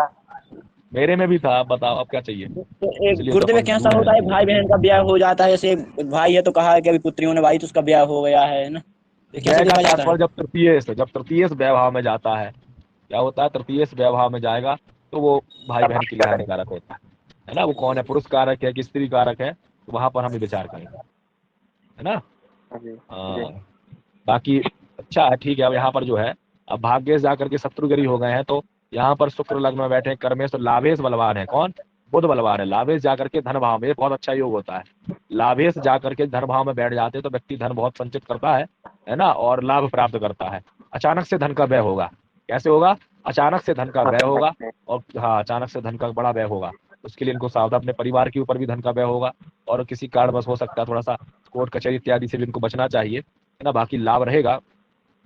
मेरे में भी था, बताओ अब क्या चाहिए। तो एक इसलिए तो गुरुदेव अपन कैसा ढूंढ होता रहे है, भाई बहन का ब्याह हो जाता है, जैसे भाई है तो कहा है कि अभी पुत्रियों ने भाई तो उसका ब्याह हो गया है ना, तो कैसे व्यय का देखा जाता है? तात्पर्य जब तृतीय व्यवहार में जाता है, क्या होता है, तृतीय व्यवहार में जाएगा तो वो भाई बहन के लिए हानिकारक होता है ना। वो कौन है, पुरुष कारक है कि स्त्री कारक है, तो वहां पर हम विचार करेंगे, है ना। बाकी अच्छा है, ठीक है। अब यहाँ पर जो है, अब भाग्य से जाकर के शत्रुगिरी हो गए हैं, तो यहाँ पर शुक्र लग्न में बैठे कर्मेश, तो लाभेश बलवान है। कौन? बुध बलवान है। लाभेश जाकर के धन भाव में, बहुत अच्छा योग होता है। लाभेश जाकर के धन भाव में बैठ जाते हैं तो व्यक्ति धन बहुत संचित करता है ना, और लाभ प्राप्त करता है। अचानक से धन का व्यय होगा। कैसे होगा? अचानक से धन का व्यय होगा, और हाँ, अचानक से धन का बड़ा व्यय होगा। उसके लिए इनको सावधान, अपने परिवार के ऊपर भी धन का व्यय होगा, और किसी कारणवश हो सकता है थोड़ा सा कोर्ट कचहरी इत्यादि से भी इनको बचना चाहिए, है ना। बाकी लाभ रहेगा,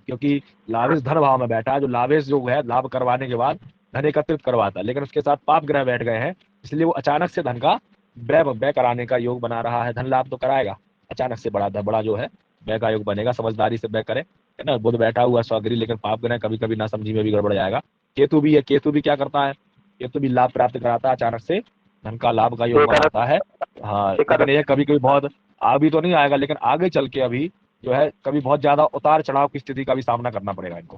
क्योंकि लाभेश धन भाव में बैठा है। जो लाभेश जो है, लाभ करवाने के बाद धन एकत्रित करवाता है, लेकिन उसके साथ पाप ग्रह बैठ गए हैं, इसलिए वो अचानक से धन का व्यय कराने का योग बना रहा है। धन लाभ तो कराएगा, अचानक से बड़ा जो है व्यय का योग बनेगा। समझदारी से व्यय करे, है ना। बुध बैठा हुआ स्वगृही, लेकिन पाप ग्रह कभी कभी ना समझी में भी गड़बड़ जाएगा। केतु भी है, केतु भी क्या करता है, केतु भी लाभ प्राप्त कराता है, अचानक से धन का लाभ का योग बनाता है। हाँ, लेकिन ये कभी कभी बहुत अभी तो नहीं आएगा, लेकिन आगे चल के अभी जो है कभी बहुत ज्यादा उतार चढ़ाव की स्थिति का भी सामना करना पड़ेगा इनको।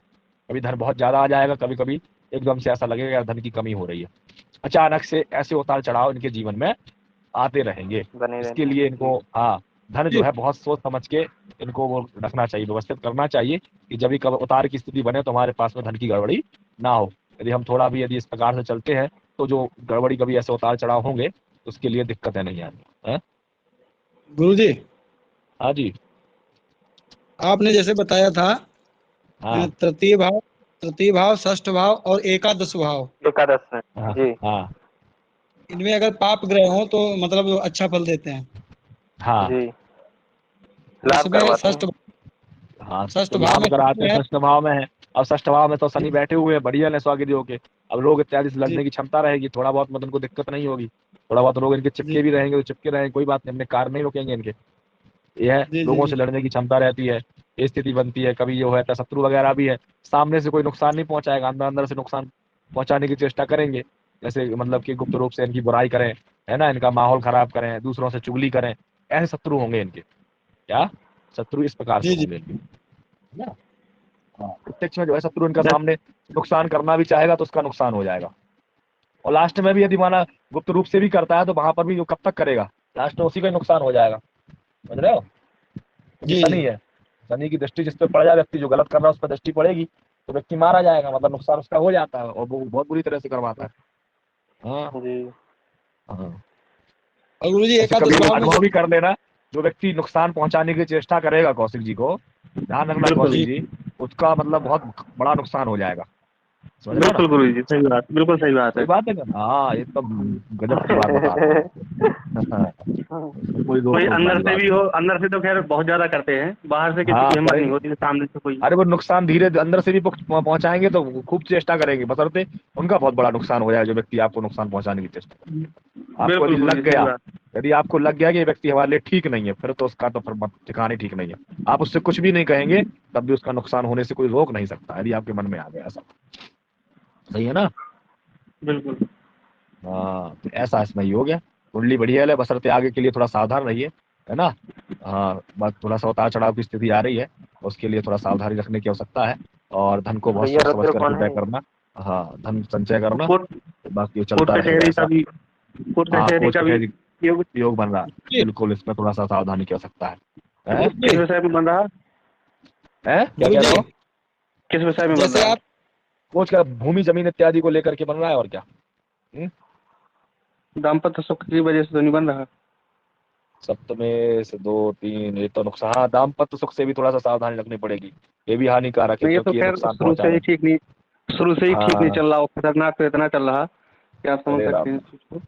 कभी धन बहुत ज्यादा आ जाएगा, कभी कभी एकदम से ऐसा लगेगा धन की कमी हो रही है। अचानक से ऐसे उतार चढ़ाव इनके जीवन में आते रहेंगे। इसके लिए इनको हाँ, धन जो है बहुत सोच समझ के इनको वो रखना चाहिए, व्यवस्थित करना चाहिए कि जब भी कब उतार की स्थिति बने तो हमारे पास में धन की गड़बड़ी ना हो। यदि हम थोड़ा भी यदि इस प्रकार से चलते हैं तो जो गड़बड़ी कभी ऐसे उतार चढ़ाव होंगे उसके लिए दिक्कतें नहीं आएंगी। गुरुजी, हाँ जी, आपने जैसे बताया था हाँ तृतीय भाव, षष्ठ भाव और एकादश भाव, एकादश में जी, हाँ इनमें अगर पाप ग्रह हो तो मतलब अच्छा फल देते हैं। हाँ जी, लाभ इसमें करवाते हैं। हाँ, षष्ठ तो भाव लाभ में कराते हैं है। षष्ठ भाव में है। अब षष्ठ भाव में तो शनि बैठे हुए हैं, बढ़िया है स्वागित के। अब रोग इत्यादि से लड़ने की क्षमता रहेगी, थोड़ा बहुत मतलब उनको दिक्कत नहीं होगी। थोड़ा बहुत रोग इनके चिपके भी रहेंगे तो चिपके रहेंगे, कोई बात नहीं, अपने कार्य नहीं रोकेंगे इनके। ये है, लोगों से लड़ने की क्षमता रहती है, ये स्थिति बनती है। कभी जो है शत्रु वगैरह भी है, सामने से कोई नुकसान नहीं पहुंचाएगा, अंदर अंदर से नुकसान पहुंचाने की चेष्टा करेंगे। जैसे मतलब कि गुप्त रूप से इनकी बुराई करें, है ना, इनका माहौल खराब करें, दूसरों से चुगली करें, ऐसे शत्रु होंगे इनके। क्या शत्रु इस प्रकार से होंगे इनके, है ना। प्रत्यक्ष में जो है शत्रु इनका सामने नुकसान करना भी चाहेगा तो उसका नुकसान हो जाएगा। और लास्ट में भी यदि माना गुप्त रूप से भी करता है तो वहां पर भी वो कब तक करेगा, लास्ट में उसी का नुकसान हो जाएगा। समझ रहे हो? क्योंकि शनि है, शनि की दृष्टि जिस पर पड़ जाए, व्यक्ति जो गलत कर रहा है उस पर दृष्टि पड़ेगी तो व्यक्ति मारा जाएगा, मतलब नुकसान उसका हो जाता है, और वो बहुत बुरी तरह से करवाता है। हाँ जी, हाँ, और गुरुजी ऐसे कभी एकादश भाव में अनुभव भी कर लेना, जो व्यक्ति नुकसान पहुंचाने की चेष्टा करेगा कौशिक जी को, ध्यान रखना कौशिक जी, उसका मतलब बहुत बड़ा नुकसान हो जाएगा। समझ रहे हो ना? बिल्कुल गुरु जी, सही बात, बिल्कुल सही बात है। सही बात है क्या? हाँ, ये तो गजब की बात बता रहे हो। कोई दो कोई टोक अंदर वाली से बात भी हो, अंदर से तो खैर बहुत ज्यादा करते हैं, बाहर से किसी हाँ की हिम्मत नहीं करेंगे। होती कि सामने से कोई। अरे वो नुकसान धीरे अंदर से भी पहुंचाएंगे तो खूब चेष्टा करेंगे, बशर्ते उनका बहुत बड़ा नुकसान हो जाए, जो व्यक्ति आपको नुकसान पहुंचाने की चेष्टा करे। आपको बिल्कुल यदि गुरु लग जी, सही गया, बात। यदि आपको लग गया कि ये व्यक्ति हमारे लिए ठीक नहीं है, फिर तो उसका तो फिर ठिकाने ठीक नहीं है। आप उससे कुछ भी नहीं कहेंगे तब भी उसका नुकसान होने से कोई रोक नहीं सकता, यदि आपके मन में आ गया ऐसा। सही है ना? बिल्कुल हाँ, तो ऐसा इसमें योग है। कुंडली बढ़िया है, बशर्ते आगे के लिए थोड़ा सावधान रहिए, है ना। हाँ, बस थोड़ा सा उतार चढ़ाव की स्थिति आ रही है, उसके लिए थोड़ा सावधानी रखने की आवश्यकता है, और धन को बहुत भैया सोच समझ रुद्र करके कौन व्यय है? करना। हाँ, धन संचय करना, कोर्ट बाकी वो कोर्ट चलता रहेगा कचहरी का ऐसा। भी, कोर्ट हाँ, कचहरी कोर्ट का भी कचहरी योग योग बन रहा है, बिल्कुल, इसमें थोड़ा सा सावधानी की आवश्यकता है। किस विषय में बन रहा है? क्या कह रहे हो? किस विषय में बन जैसे रहा है? आप कोर्ट का भूमि जमीन इत्यादि को लेकर के बन रहा है, और क्या। दाम्पत्य सुख की वजह से तो नहीं बन रहा? सप्तमे से 2 3 ये तो नुकसान, हाँ, दाम्पत्य सुख से भी थोड़ा सा सावधानी रखनी पड़ेगी, ये भी हानिकारक है नहीं, ये तो क्योंकि ये खैर नुकसान शुरू पहुंचा से रहा ही है। ठीक नहीं, शुरू से ही ठीक नहीं हाँ चल रहा, और खतरनाक तो इतना चल रहा कि आप समझ अरे सकते राम, हैं इस चीज को।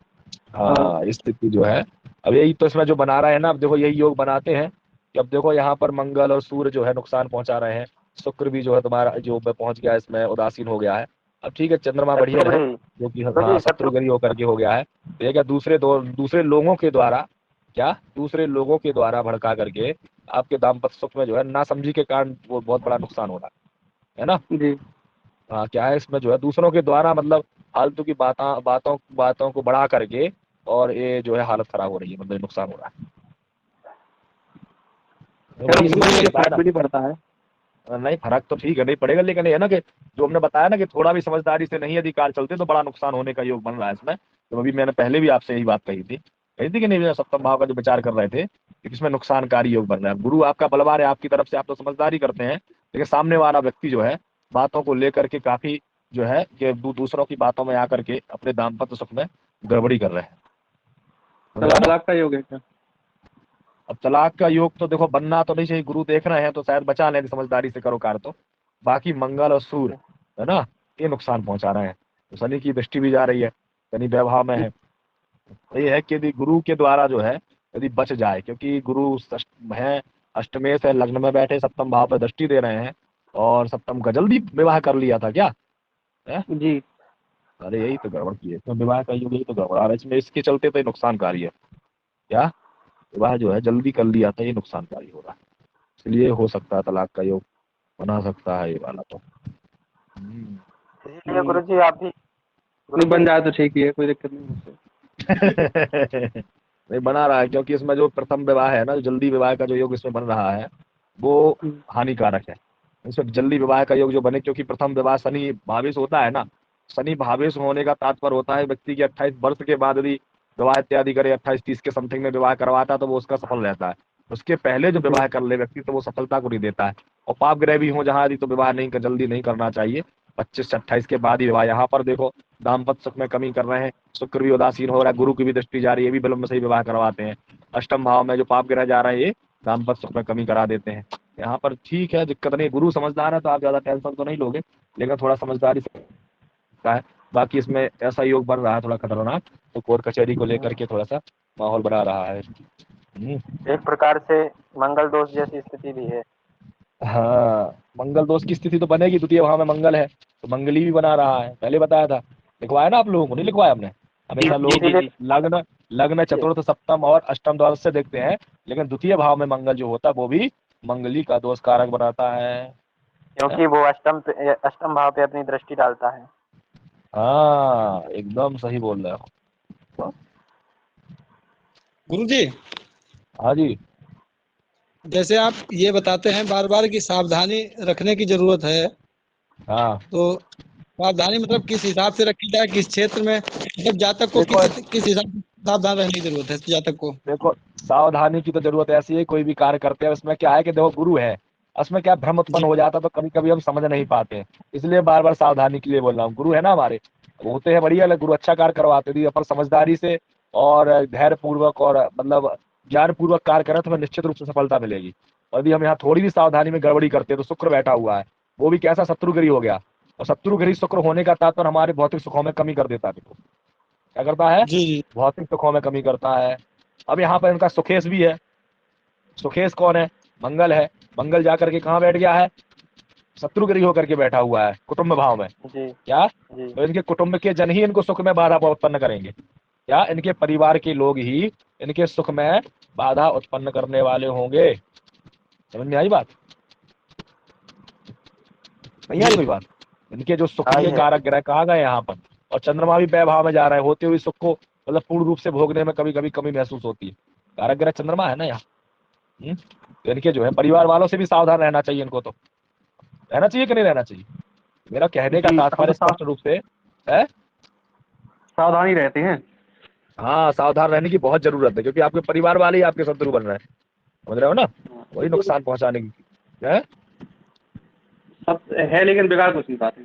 हाँ। हाँ स्थिति जो है, अब यही तो इसमें जो बना रहा है ना, अब देखो यही योग बनाते हैं कि अब देखो यहाँ पर मंगल और सूर्य जो है नुकसान पहुंचा रहे हैं, शुक्र भी जो है तुम्हारा जो पे पहुंच गया है इसमें उदासीन हो गया है। अब ठीक है चंद्रमा बढ़िया है शत्रुग्रही जो कि गुरु हाँ जी शत्रु शत्रुगरी होकर के हो गया है, तो ये क्या दूसरे लोगों के द्वारा, क्या दूसरे लोगों के द्वारा भड़का करके आपके दाम्पत्य सुख में जो है नासमझी के कारण वो बहुत बड़ा नुकसान हो रहा है ना। जी। हाँ क्या है इसमें जो है दूसरों के द्वारा मतलब फालतू की बातों को बढ़ा करके, और ये जो है हालत खराब हो रही है, मतलब नुकसान हो रहा है। खैर वही उससे हमने ये बताया फर्क भी नहीं पड़ता है। ना, नहीं फर्क तो ठीक है नहीं पड़ेगा, लेकिन ये है ना कि जो हमने बताया ना कि थोड़ा भी समझदारी से नहीं यदि कार्य चलते तो बड़ा नुकसान होने का योग बन रहा है इसमें। तो अभी मैंने पहले भी आपसे यही बात कही थी कि नहीं, सप्तम भाव का जो विचार कर रहे थे कि इसमें नुकसानकारी योग बन रहा है। गुरु आपका बलवान है आपकी तरफ से, आप तो समझदारी करते हैं, लेकिन सामने वाला व्यक्ति जो है बातों को लेकर के काफी जो है कि दूसरों की बातों में आकर के अपने दाम्पत्य सुख में गड़बड़ी कर रहे हैं, समझ रहे हो ना। तलाक का योग है क्या? अब तलाक का योग तो देखो बनना तो नहीं चाहिए, गुरु देख रहे हैं तो शायद बचा लें, समझदारी से करो कार्य तो। बाकी मंगल और सूर्य है ना, ये नुकसान पहुंचा रहे हैं, तो शनि की दृष्टि भी जा रही है, शनि वैभाव में है। तो ये है कि यदि गुरु के द्वारा जो है यदि बच जाए, क्योंकि गुरु है अष्टमेश है, लग्न में बैठे सप्तम भाव पर दृष्टि दे रहे हैं, और सप्तम का जल्दी विवाह कर लिया था क्या है? जी। अरे यही तो गड़बड़ की है इसमें, विवाह का योग यही तो गड़बड़ आ रहा है इसमें, इसके चलते तो ये नुकसानकारी है क्या, विवाह जो है जल्दी कर लिया था, ये नुकसानकारी हो रहा है, इसलिए हो सकता है तलाक का योग बना सकता है ये वाला तो। इसलिए गुरु जी आप भी नहीं, बन जाए तो ठीक ही है, कोई दिक्कत नहीं मुझसे। नहीं बना रहा है क्योंकि इसमें जो प्रथम विवाह है ना, जो जल्दी विवाह का जो योग इसमें बन रहा है वो हानिकारक है। इसमें जल्दी विवाह का योग जो बने, क्योंकि प्रथम विवाह शनि भावेश होता है ना, शनि भावेश होने का तात्पर्य होता है व्यक्ति के 28 वर्ष के बाद यदि विवाह इत्यादि करे, 28-30 के समथिंग में विवाह करवाता है तो वो उसका सफल रहता है। उसके पहले जो विवाह कर ले व्यक्ति तो वो सफलता को नहीं देता है। और पाप ग्रह भी हो जहाँ यदि तो विवाह नहीं कर, जल्दी नहीं करना चाहिए, 25 से 28 के बाद ही विवाह। यहाँ पर देखो दाम्पत्य सुख में कमी कर रहे हैं, शुक्र भी उदासीन हो रहा है, गुरु की भी दृष्टि जा रही है, ये भी विलंब से ही विवाह करवाते हैं। अष्टम भाव में जो पाप ग्रह जा रहे हैं ये दाम्पत्य सुख में कमी करा देते हैं। यहाँ पर ठीक है, दिक्कत नहीं, गुरु समझदार है तो आप ज्यादा टेंशन तो नहीं लोगे, लेकिन थोड़ा समझदारी से है। बाकी इसमें ऐसा योग बन रहा है थोड़ा खतरनाक, तो कोर्ट कचहरी को लेकर के थोड़ा सा माहौल बना रहा है। एक प्रकार से मंगल दोष जैसी स्थिति भी है। हाँ मंगल दोष की स्थिति तो बनेगी, द्वितीय भाव में मंगल है तो मंगली भी बना रहा है, पहले बताया था, लिखवाया ना आप लोगों को, नहीं लिखवाया हमने? हमेशा लोग लग्न लग्न चतुर्थ सप्तम और अष्टम द्वादश से देखते हैं, लेकिन द्वितीय भाव में मंगल जो होता है वो भी मंगली का दोष कारक बनाता है, क्योंकि वो अष्टम भाव पे अपनी दृष्टि डालता है। हाँ एकदम सही बोल रहे हो। गुरुजी, हाँ जी। जैसे आप ये बताते हैं बार बार कि सावधानी रखने की जरूरत है, हाँ तो सावधानी मतलब किस हिसाब से रखी जाए, किस क्षेत्र में, मतलब जातक को किस हिसाब से सावधान रहने की जरूरत है जातक को? देखो सावधानी की तो जरूरत ऐसी है, कोई भी कार्य करते हैं उसमें क्या है कि देखो गुरु है, उसमें क्या भ्रम उत्पन्न हो जाता है तो कभी कभी हम समझ नहीं पाते, इसलिए बार बार सावधानी के लिए बोल रहा हूँ। गुरु है ना हमारे, वो होते हैं बढ़िया, गुरु अच्छा कार्य करवाते हैं, अपन समझदारी से और धैर्य पूर्वक और मतलब ज्ञान पूर्वक कार्य करें तो हमें निश्चित रूप से सफलता मिलेगी। और यदि हम यहाँ थोड़ी भी सावधानी में गड़बड़ी करते हैं तो शुक्र बैठा हुआ है, वो भी कैसा शत्रुगिरी हो गया, और शत्रुगिरी शुक्र होने का तात्पर्य हमारे भौतिक सुखों में कमी कर देता है। देखो क्या करता है, भौतिक सुखों में कमी करता है। अब यहाँ पर इनका सुखेश भी है, सुखेश कौन है, मंगल है, मंगल जाकर के कहाँ बैठ गया है, शत्रुगिरी होकर के बैठा हुआ है कुटुंब भाव में। क्या तो इनके कुटुंब के जन ही इनको सुख में बाधा उत्पन्न करेंगे, क्या इनके परिवार के लोग ही इनके सुख में बाधा उत्पन्न करने वाले होंगे। समझ में आई बात? नहीं आई कोई बात? इनके जो सुख के कारक ग्रह कहाँ गए यहाँ पर, और चंद्रमा भी वैभाव में जा रहा है, होते हुए सुख को मतलब पूर्ण रूप से भोगने में कभी कभी कमी महसूस होती है। कारक ग्रह चंद्रमा है ना यहाँ। तो इनके जो है परिवार वालों से भी सावधान रहना चाहिए, इनको तो रहना चाहिए कि नहीं रहना चाहिए? मेरा कहने का तात्पर्य स्पष्ट रूप से है, सावधानी रहते हैं। हाँ सावधान रहने की बहुत जरूरत है, क्योंकि आपके परिवार वाले ही आपके शत्रु बन रहे हैं, समझ रहे हो ना, वही नुकसान पहुंचाने की है। सब है लेकिन बिगाड़ कुछ नहीं पाते।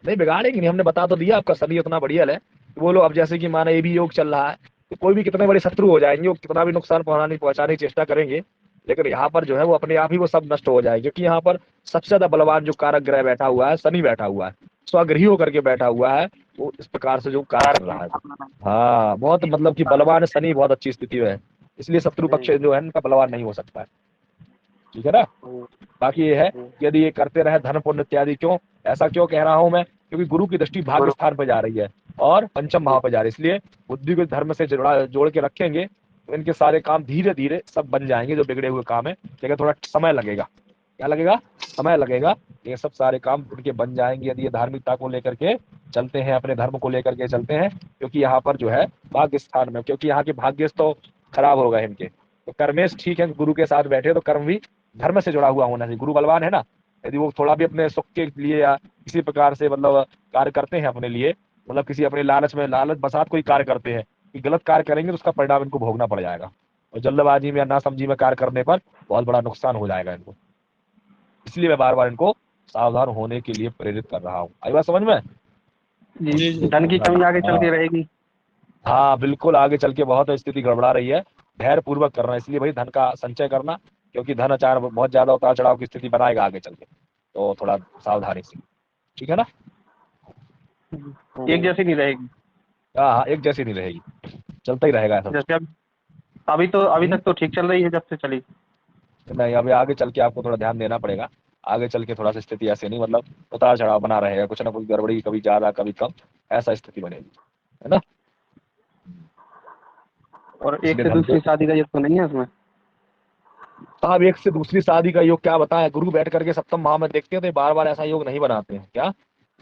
नहीं बिगाड़ेगी नहीं, हमने बता तो दिया, आपका शनि उतना बढ़िया है। बोलो अब जैसे कि माना ये भी योग चल रहा है, तो कोई भी कितने बड़े शत्रु हो जाएंगे, वो कितना भी नुकसान पहुंचाने की चेष्टा करेंगे, लेकिन यहाँ पर जो है वो अपने आप ही वो सब नष्ट हो जाएंगे, क्योंकि यहाँ पर सबसे ज्यादा बलवान जो कारक ग्रह बैठा हुआ है, शनि बैठा हुआ है, स्वगृही होकर के बैठा हुआ है, वो इस प्रकार से जो कार्य कर रहा है। हाँ, बहुत मतलब कि बलवान शनि बहुत अच्छी स्थिति में है, इसलिए शत्रु पक्ष जो है इनका बलवान नहीं हो सकता है। ठीक है ना। बाकी ये है यदि ये करते रहे धन पुण्य इत्यादि, क्यों ऐसा क्यों कह रहा हूं मैं, क्योंकि गुरु की दृष्टि भाग्य स्थान पर जा रही है और पंचम भाव पर जा रही है, इसलिए बुद्धि को धर्म से जोड़ के रखेंगे तो इनके सारे काम धीरे धीरे सब बन जाएंगे, जो बिगड़े हुए काम है, लेकिन थोड़ा समय लगेगा। क्या लगेगा? समय लगेगा। ये सब सारे काम उनके बन जाएंगे यदि ये धार्मिकता को लेकर के चलते हैं, अपने धर्म को लेकर के चलते हैं, क्योंकि यहाँ पर जो है भाग्य स्थान में, क्योंकि यहाँ के भाग्य तो खराब हो गए इनके, तो कर्मेश ठीक है, गुरु के साथ बैठे तो कर्म भी धर्म से जुड़ा हुआ होना चाहिए। गुरु बलवान है ना, यदि वो थोड़ा भी अपने सुख के लिए या किसी प्रकार से मतलब कार्य करते हैं अपने लिए, मतलब किसी अपने लालच बसात कोई कार्य करते हैं, कि गलत कार्य करेंगे तो उसका परिणाम इनको भोगना पड़ जाएगा, और जल्दबाजी में या नासमझी में कार्य करने पर बहुत बड़ा नुकसान हो जाएगा इनको। इसलिए मैं बार बार इनको सावधान होने के लिए प्रेरित कर रहा हूँ। आई बात समझ में? जी, धन की कमी आगे चल के रहेगी। हाँ बिल्कुल, आगे चल के बहुत स्थिति गड़बड़ा रही है, धैर्य पूर्वक करना, इसलिए भाई धन का संचय करना, क्योंकि धन अचार बहुत ज्यादा उतार चढ़ाव की स्थिति बनाएगा आगे चल के, तो थोड़ा सावधानी से। ठीक है ना। एक जैसी नहीं रहेगी। हाँ, एक जैसी नहीं रहेगी, चलता ही रहेगा ऐसा। जैसे अभी तक तो ठीक चल रही है जब से चली। नहीं, अभी आगे चल के आपको थोड़ा ध्यान देना पड़ेगा, आगे चल के थोड़ा सा स्थिति ऐसे नहीं, मतलब उतार चढ़ाव बना रहेगा, कुछ ना कुछ गड़बड़ी, कभी ज्यादा कभी कम, ऐसा स्थिति बनेगी, है ना। और एक से दूसरी शादी का योग तो नहीं है उसमें? साहब एक से दूसरी शादी का योग क्या बताएं, गुरु बैठ करके सप्तम भाव में देखते हैं तो बार बार ऐसा योग नहीं बनाते हैं, क्या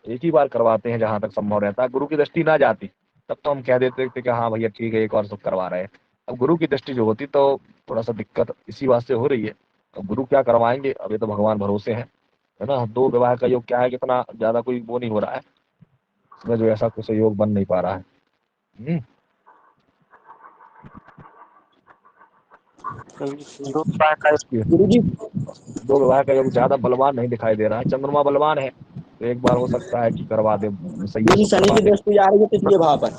एक ही बार करवाते हैं जहां तक संभव रहता है। गुरु की दृष्टि ना जाती तब तो हम कह देते थे कि हाँ भैया ठीक है, एक और सुख करवा रहे हैं। अब गुरु की दृष्टि जो होती तो थोड़ा सा दिक्कत इसी बात से हो रही है। अब गुरु क्या करवाएंगे, अभी तो भगवान भरोसे है ना। दो विवाह का योग क्या है, कितना ज्यादा कोई वो नहीं हो रहा है इसमें, जो ऐसा कुछ योग बन नहीं पा रहा है। दो विवाह का योग ज्यादा बलवान नहीं दिखाई दे रहा है, चंद्रमा बलवान है तो एक बार हो सकता है कि करवा दे। सही शनि की दृष्टि आ रही है तृतीय भाव पर।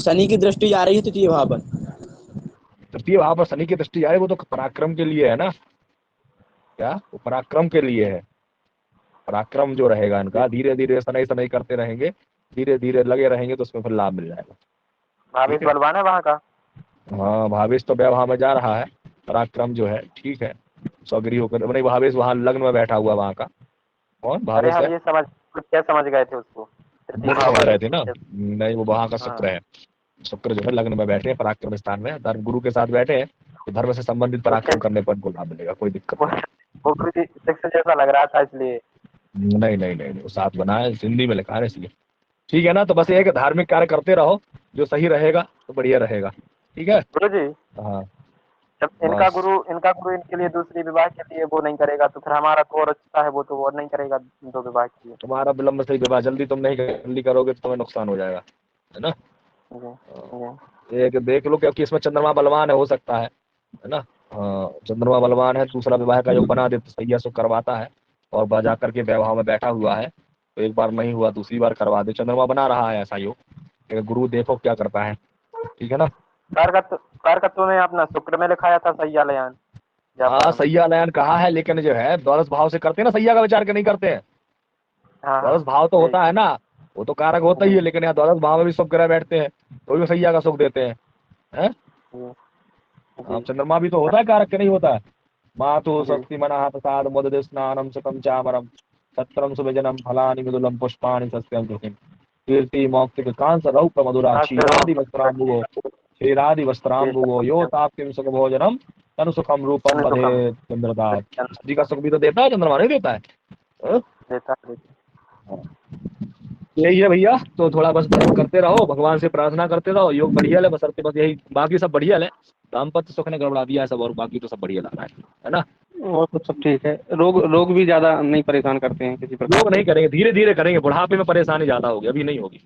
शनि की दृष्टि आ रही है तृतीय भाव पर। तृतीय भाव पर शनि की दृष्टि आए, वो तो पराक्रम के लिए है ना, क्या वो पराक्रम के लिए है। पराक्रम जो रहेगा इनका, धीरे धीरे शनै करते रहेंगे, धीरे धीरे लगे रहेंगे तो उसमें फिर लाभ मिल जाएगा। भावेश बलवान है वहाँ का। हाँ, भावेश तो व्यवहार में जा रहा है, पराक्रम जो है ठीक है, स्वगृही होकर नहीं, भावेश वहाँ लग्न में बैठा हुआ वहाँ का। कौन भावेश है? ये क्या समझ गए थे उसको, रहे थे ना, नहीं वो वहाँ का शुक्र है। शुक्र जो है लग्न में बैठे हैं, पराक्रम स्थान में, धर्म गुरु के साथ बैठे हैं, तो धर्म से संबंधित पराक्रम करने पर उनको लाभ मिलेगा, कोई दिक्कत नहीं। जैसा लग रहा था इसलिए। नहीं, वो साथ बना है, हिंदी में लिखा है इसलिए। ठीक है ना, तो बस ये है कि धार्मिक कार्य करते रहो, जो सही रहेगा तो बढ़िया रहेगा। ठीक है गुरु जी। हाँ, जब इनका गुरु इनके लिए दूसरी विवाह के लिए वो नहीं करेगा तो फिर हमारा तो और अच्छा है, वो तो और नहीं करेगा दो विवाह के लिए। तुम्हारा विलंब से विवाह, जल्दी तुम नहीं जल्दी करोगे तो तुम्हें नुकसान हो जाएगा, है ना। एक देख लो, क्योंकि इसमें चंद्रमा बलवान है, हो सकता है ना। चंद्रमा बलवान है, दूसरा विवाह का योग बना दे तो सही है, करवाता है, और बाजा करके वैभाव में बैठा हुआ है, तो एक बार नहीं हुआ दूसरी बार करवा दे, चंद्रमा बना रहा है ऐसा योग। गुरु देखो क्या करता है। ठीक है ना। कारकत्व में अपना शुक्र में लिखाया था सय्यालयान। हाँ, सय्यालयान कहा है, लेकिन जो है द्वादश भाव से करते हैं ना, सय्या का विचार के नहीं करते हैं। द्वादश भाव तो होता है ना, वो तो कारक होता ही है, लेकिन यहाँ द्वादश भाव में भी शुभ ग्रह बैठते हैं तो भी सय्या का सुख देते हैं। चंद्रमा भी तो होता है कारक के, नहीं होता है। मातु शक्ति मना प्रसाद मोद स्नानम सुखम चामरम सत्रम सुभजनम फलानि मृदुलम पुष्पाणि सस्यम कीर्ति मौक्तिक कांस रौप मधुरा क्षीरादि वस्त्राम्बुवो यो ताप्तिम सुख भोजनम तनु सुखम रूपम बधे चंद्रदास जी का सुख भी तो देता है, चंद्रमा नहीं देता है। यही है भैया, तो थोड़ा बस करते रहो, भगवान से प्रार्थना करते रहो, योग बढ़िया है, बसरते बस यही, बाकी सब बढ़िया है। दाम्पत्य सुख ने गड़बड़ा दिया है सब, और बाकी तो सब बढ़िया लग रहा है ना। और तो सब ठीक है। रोग भी ज्यादा नहीं परेशान करते हैं किसी प्रकार। लोग नहीं करेंगे, धीरे धीरे करेंगे, बुढ़ापे में परेशानी ज्यादा होगी, अभी नहीं होगी।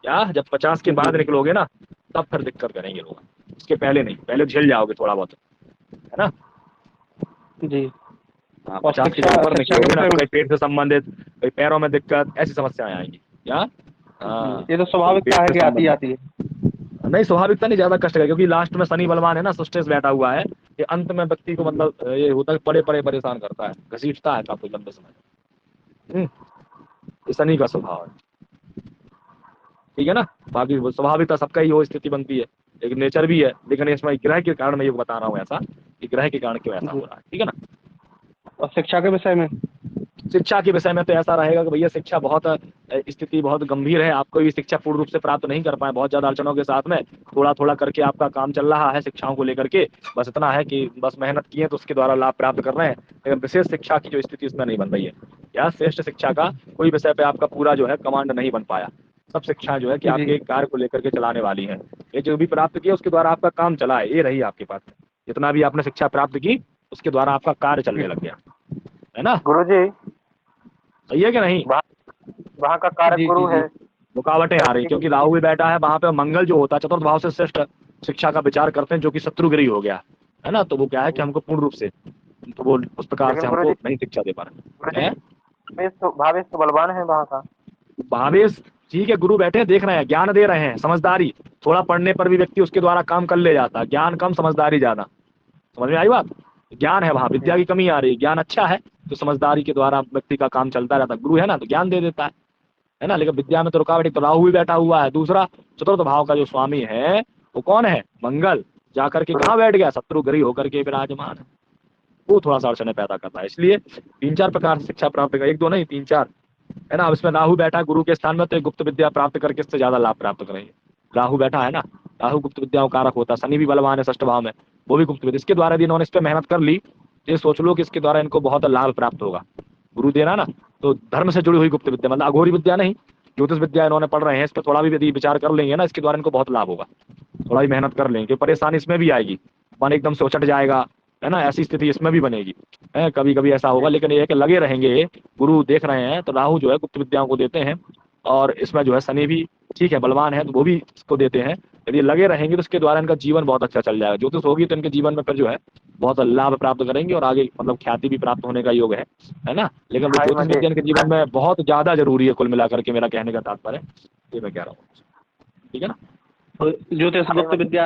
क्या जब 50 के बाद निकलोगे ना तब फिर दिक्कत करेंगे लोग, उसके पहले नहीं, पहले झेल जाओगे थोड़ा बहुत, है ना जी। 50 के ऊपर निकलोगे ना, कहीं पेट से संबंधित, कहीं पैरों में दिक्कत, ऐसी समस्याएं आएंगी। क्या हाँ ये तो स्वाभाविकता है कि आती आती है। नहीं, स्वाभाविकता नहीं, ज्यादा कष्ट है, क्योंकि लास्ट में शनि बलवान है ना, स्ट्रेस बैठा हुआ है, ये अंत में व्यक्ति को मतलब ये होता है बड़े बड़े परेशान करता है, घसीटता है काफी लंबे समय। ये शनि का स्वभाव है, ठीक है ना। बाकी वो स्वाभाविकता सबका ही वो स्थिति बनती है, एक नेचर भी है, लेकिन इसमें ग्रह के कारण मैं ये बता रहा हूँ ऐसा कि ग्रह के कारण क्यों ऐसा हो रहा है, ठीक है ना। और शिक्षा के विषय में, शिक्षा के विषय में तो ऐसा रहेगा कि भैया शिक्षा बहुत स्थिति बहुत गंभीर है, आपको भी शिक्षा पूर्ण रूप से प्राप्त नहीं कर पाए, बहुत ज्यादा अड़चनों के साथ में थोड़ा थोड़ा करके आपका काम चल रहा है शिक्षाओं को लेकर के, बस इतना है कि बस मेहनत किए तो उसके द्वारा लाभ प्राप्त कर रहे हैं, लेकिन विशेष शिक्षा की जो स्थिति इसमें नहीं बन रही है, या श्रेष्ठ शिक्षा का कोई विषय पे आपका पूरा जो है कमांड नहीं बन पाया। सब शिक्षा जो है कि आपके कार्य को लेकर के चलाने वाली है, ये जो भी प्राप्त किया उसके द्वारा आपका काम चला है, ये रही आपके पास, जितना भी आपने शिक्षा प्राप्त की उसके द्वारा आपका कार्य चलने लग गया, है ना। गुरुजी सही है कि नहीं। वहाँ का कारक गुरु है, रुकावटें आ रही क्योंकि राहु भी बैठा है वहां पे, मंगल जो होता है चतुर्थ भाव से श्रेष्ठ शिक्षा का विचार करते हैं, जो कि शत्रुगिरी हो गया है ना, तो वो क्या है कि हमको पूर्ण रूप से तो वो उस प्रकार से हमको नहीं शिक्षा दे पा रहे हैं। भावेश तो बलवान है वहाँ का, भावेश ठीक है, गुरु बैठे देख रहे हैं, ज्ञान दे रहे हैं, समझदारी, थोड़ा पढ़ने पर भी व्यक्ति उसके द्वारा काम कर ले जाता है, ज्ञान कम समझदारी ज्यादा, समझ में आई बात। ज्ञान है वहाँ, विद्या की कमी आ रही है, ज्ञान अच्छा है तो समझदारी के द्वारा व्यक्ति का काम चलता रहता है, गुरु है ना तो ज्ञान दे देता है ना, लेकिन विद्या में तो रुकावट, तो राहु भी बैठा हुआ है, दूसरा चतुर्थ भाव का जो स्वामी है वो कौन है, मंगल, जाकर के कहाँ बैठ गया, शत्रुगृही होकर के विराजमान है, वो थोड़ा सा अड़चने पैदा करता है। इसलिए 3-4 प्रकार से शिक्षा प्राप्त कर, 1-2 नहीं 3-4 है ना। अब इसमें राहु बैठा है गुरु के स्थान में, तो गुप्त विद्या प्राप्त करके इससे ज्यादा लाभ प्राप्त करेंगे। राहु बैठा है ना, राहु गुप्त विद्याओं कारक होता है, शनि भी बलवान है षष्ठ भाव में, वो भी गुप्त विद्या, इसके द्वारा भी इन्होंने इस पर मेहनत कर ली, ये सोच लो कि इसके द्वारा इनको बहुत लाभ प्राप्त होगा, गुरु देना ना, तो धर्म से जुड़ी हुई गुप्त विद्या, मतलब अघोरी विद्या नहीं, ज्योतिष विद्या इन्होंने पढ़ रहे हैं, इस पर थोड़ा भी यदि विचार कर लेंगे ना, इसके द्वारा इनको बहुत लाभ होगा, थोड़ा ही मेहनत कर लेंगे, परेशानी इसमें भी आएगी, मन एकदम से उचट जाएगा, है ना, ऐसी स्थिति इसमें भी बनेगी, है कभी कभी ऐसा होगा, लेकिन ये कि लगे रहेंगे, गुरु देख रहे हैं, तो राहु जो है गुप्त विद्याओं को देते हैं, और इसमें जो है शनि भी ठीक है बलवान है तो वो भी इसको देते हैं, यदि लगे रहेंगे तो इसके द्वारा इनका जीवन बहुत अच्छा चल जाएगा, ज्योतिष होगी तो इनके जीवन में फिर जो है बहुत लाभ प्राप्त करेंगे, और आगे मतलब ख्याति भी प्राप्त होने का योग है ना, लेकिन वो ज्योतिष विज्ञान के जीवन में बहुत ज्यादा जरूरी है, कुल मिलाकर के मेरा कहने का तात्पर्य ये मैं कह रहा हूँ, ठीक है ना। तो ज्योतिष गुप्त विद्या,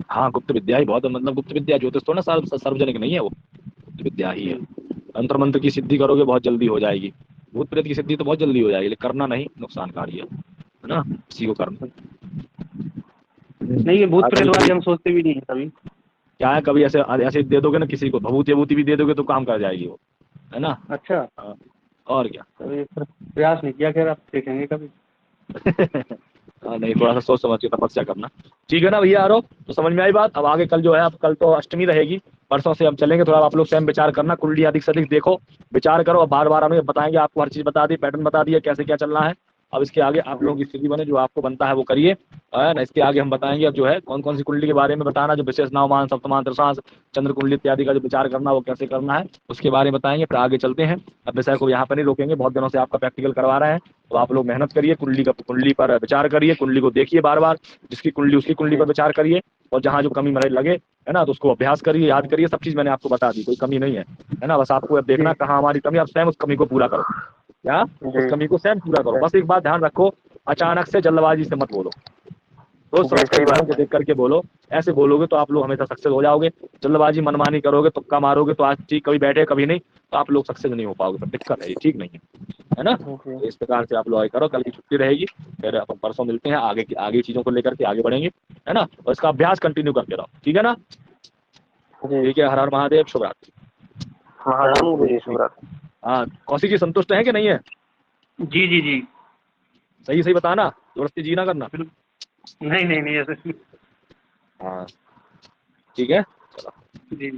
हाँ गुप्त विद्या ही बहुत, मतलब गुप्त विद्या ज्योतिष तो ना सार्वजनिक नहीं है, वो गुप्त विद्या ही है, तंत्र मंत्र की सिद्धि करोगे बहुत जल्दी हो जाएगी, भूत प्रेत की सिद्धि तो बहुत जल्दी हो जाएगी, लेकिन करना नहीं नुकसानकारी है ना, किसी को करना नहीं, ये भूत प्रेत वाली हम सोचते भी नहीं है कभी, क्या है, कभी ऐसे ऐसे दे दोगे ना किसी को, भभूति भूति भी दे दोगे तो काम कर जाएगी वो, है ना। अच्छा और क्या, कभी प्रयास नहीं किया, खैर आप देखेंगे कभी। हाँ नहीं, थोड़ा सा सोच समझ के तपस्या करना, ठीक है ना भैया आरोप, तो समझ में आई बात। अब आगे कल जो है, अब कल तो अष्टमी रहेगी, परसों से हम चलेंगे, थोड़ा आप लोग स्वयं विचार करना, कुंडली अधिक से अधिक देखो, विचार करो, अब बार बार हमें बताएंगे, आपको हर चीज बता दी, पैटर्न बता दिया कैसे क्या चलना है, अब इसके आगे आप लोगों की स्थिति बने, जो आपको बनता है वो करिए, है ना। इसके आगे हम बताएंगे अब जो है कौन कौन सी कुंडली के बारे में बताना, जो विशेष नावमान सप्तमान त्रिशांश चंद्र कुंडली इत्यादि का जो विचार करना वो कैसे करना है उसके बारे में बताएंगे, फिर आगे चलते हैं। अब विषय को यहाँ पर नहीं रोकेंगे, बहुत दिनों से आपका प्रैक्टिकल करवा रहे हैं, तो आप लोग मेहनत करिए, कुंडली पर विचार करिए, कुंडली को देखिए बार बार, जिसकी कुंडली उसकी कुंडली पर विचार करिए, और जहाँ जो कमी मेरे लगे है ना तो उसको अभ्यास करिए, याद करिए, सब चीज मैंने आपको बता दी, कोई कमी नहीं है ना, बस आपको अब देखना कहाँ हमारी कमी, आप स्वयं उस कमी को पूरा करो, क्या उस कमी को स्वयं पूरा करो, बस एक बात ध्यान रखो, अचानक से जल्दबाजी से मत बोलो, तो समझ देख करके बोलो, ऐसे बोलोगे तो आप लोग हमेशा सक्सेस हो जाओगे, जल्दबाजी मनमानी करोगे, तुक्का मारोगे तो आज ठीक कभी बैठे कभी नहीं, तो आप लोग सक्सेस नहीं हो पाओगे, तो दिक्कत है, ठीक नहीं है ना। तो इस प्रकार से आप लोग करो, कल की छुट्टी रहेगी, फिर अपन परसों मिलते हैं, आगे चीजों को लेकर के आगे बढ़ेंगे, है ना, और इसका अभ्यास कंटिन्यू करते रहो, ठीक है ना। ठीक है, हर हर महादेव, शुभ रात्रि। हाँ कौशिक जी संतुष्ट है कि नहीं है? जी जी जी, सही सही बताना, जबरदस्ती जी ना करना। नहीं नहीं नहीं ऐसे। हाँ ठीक है, चलो जी।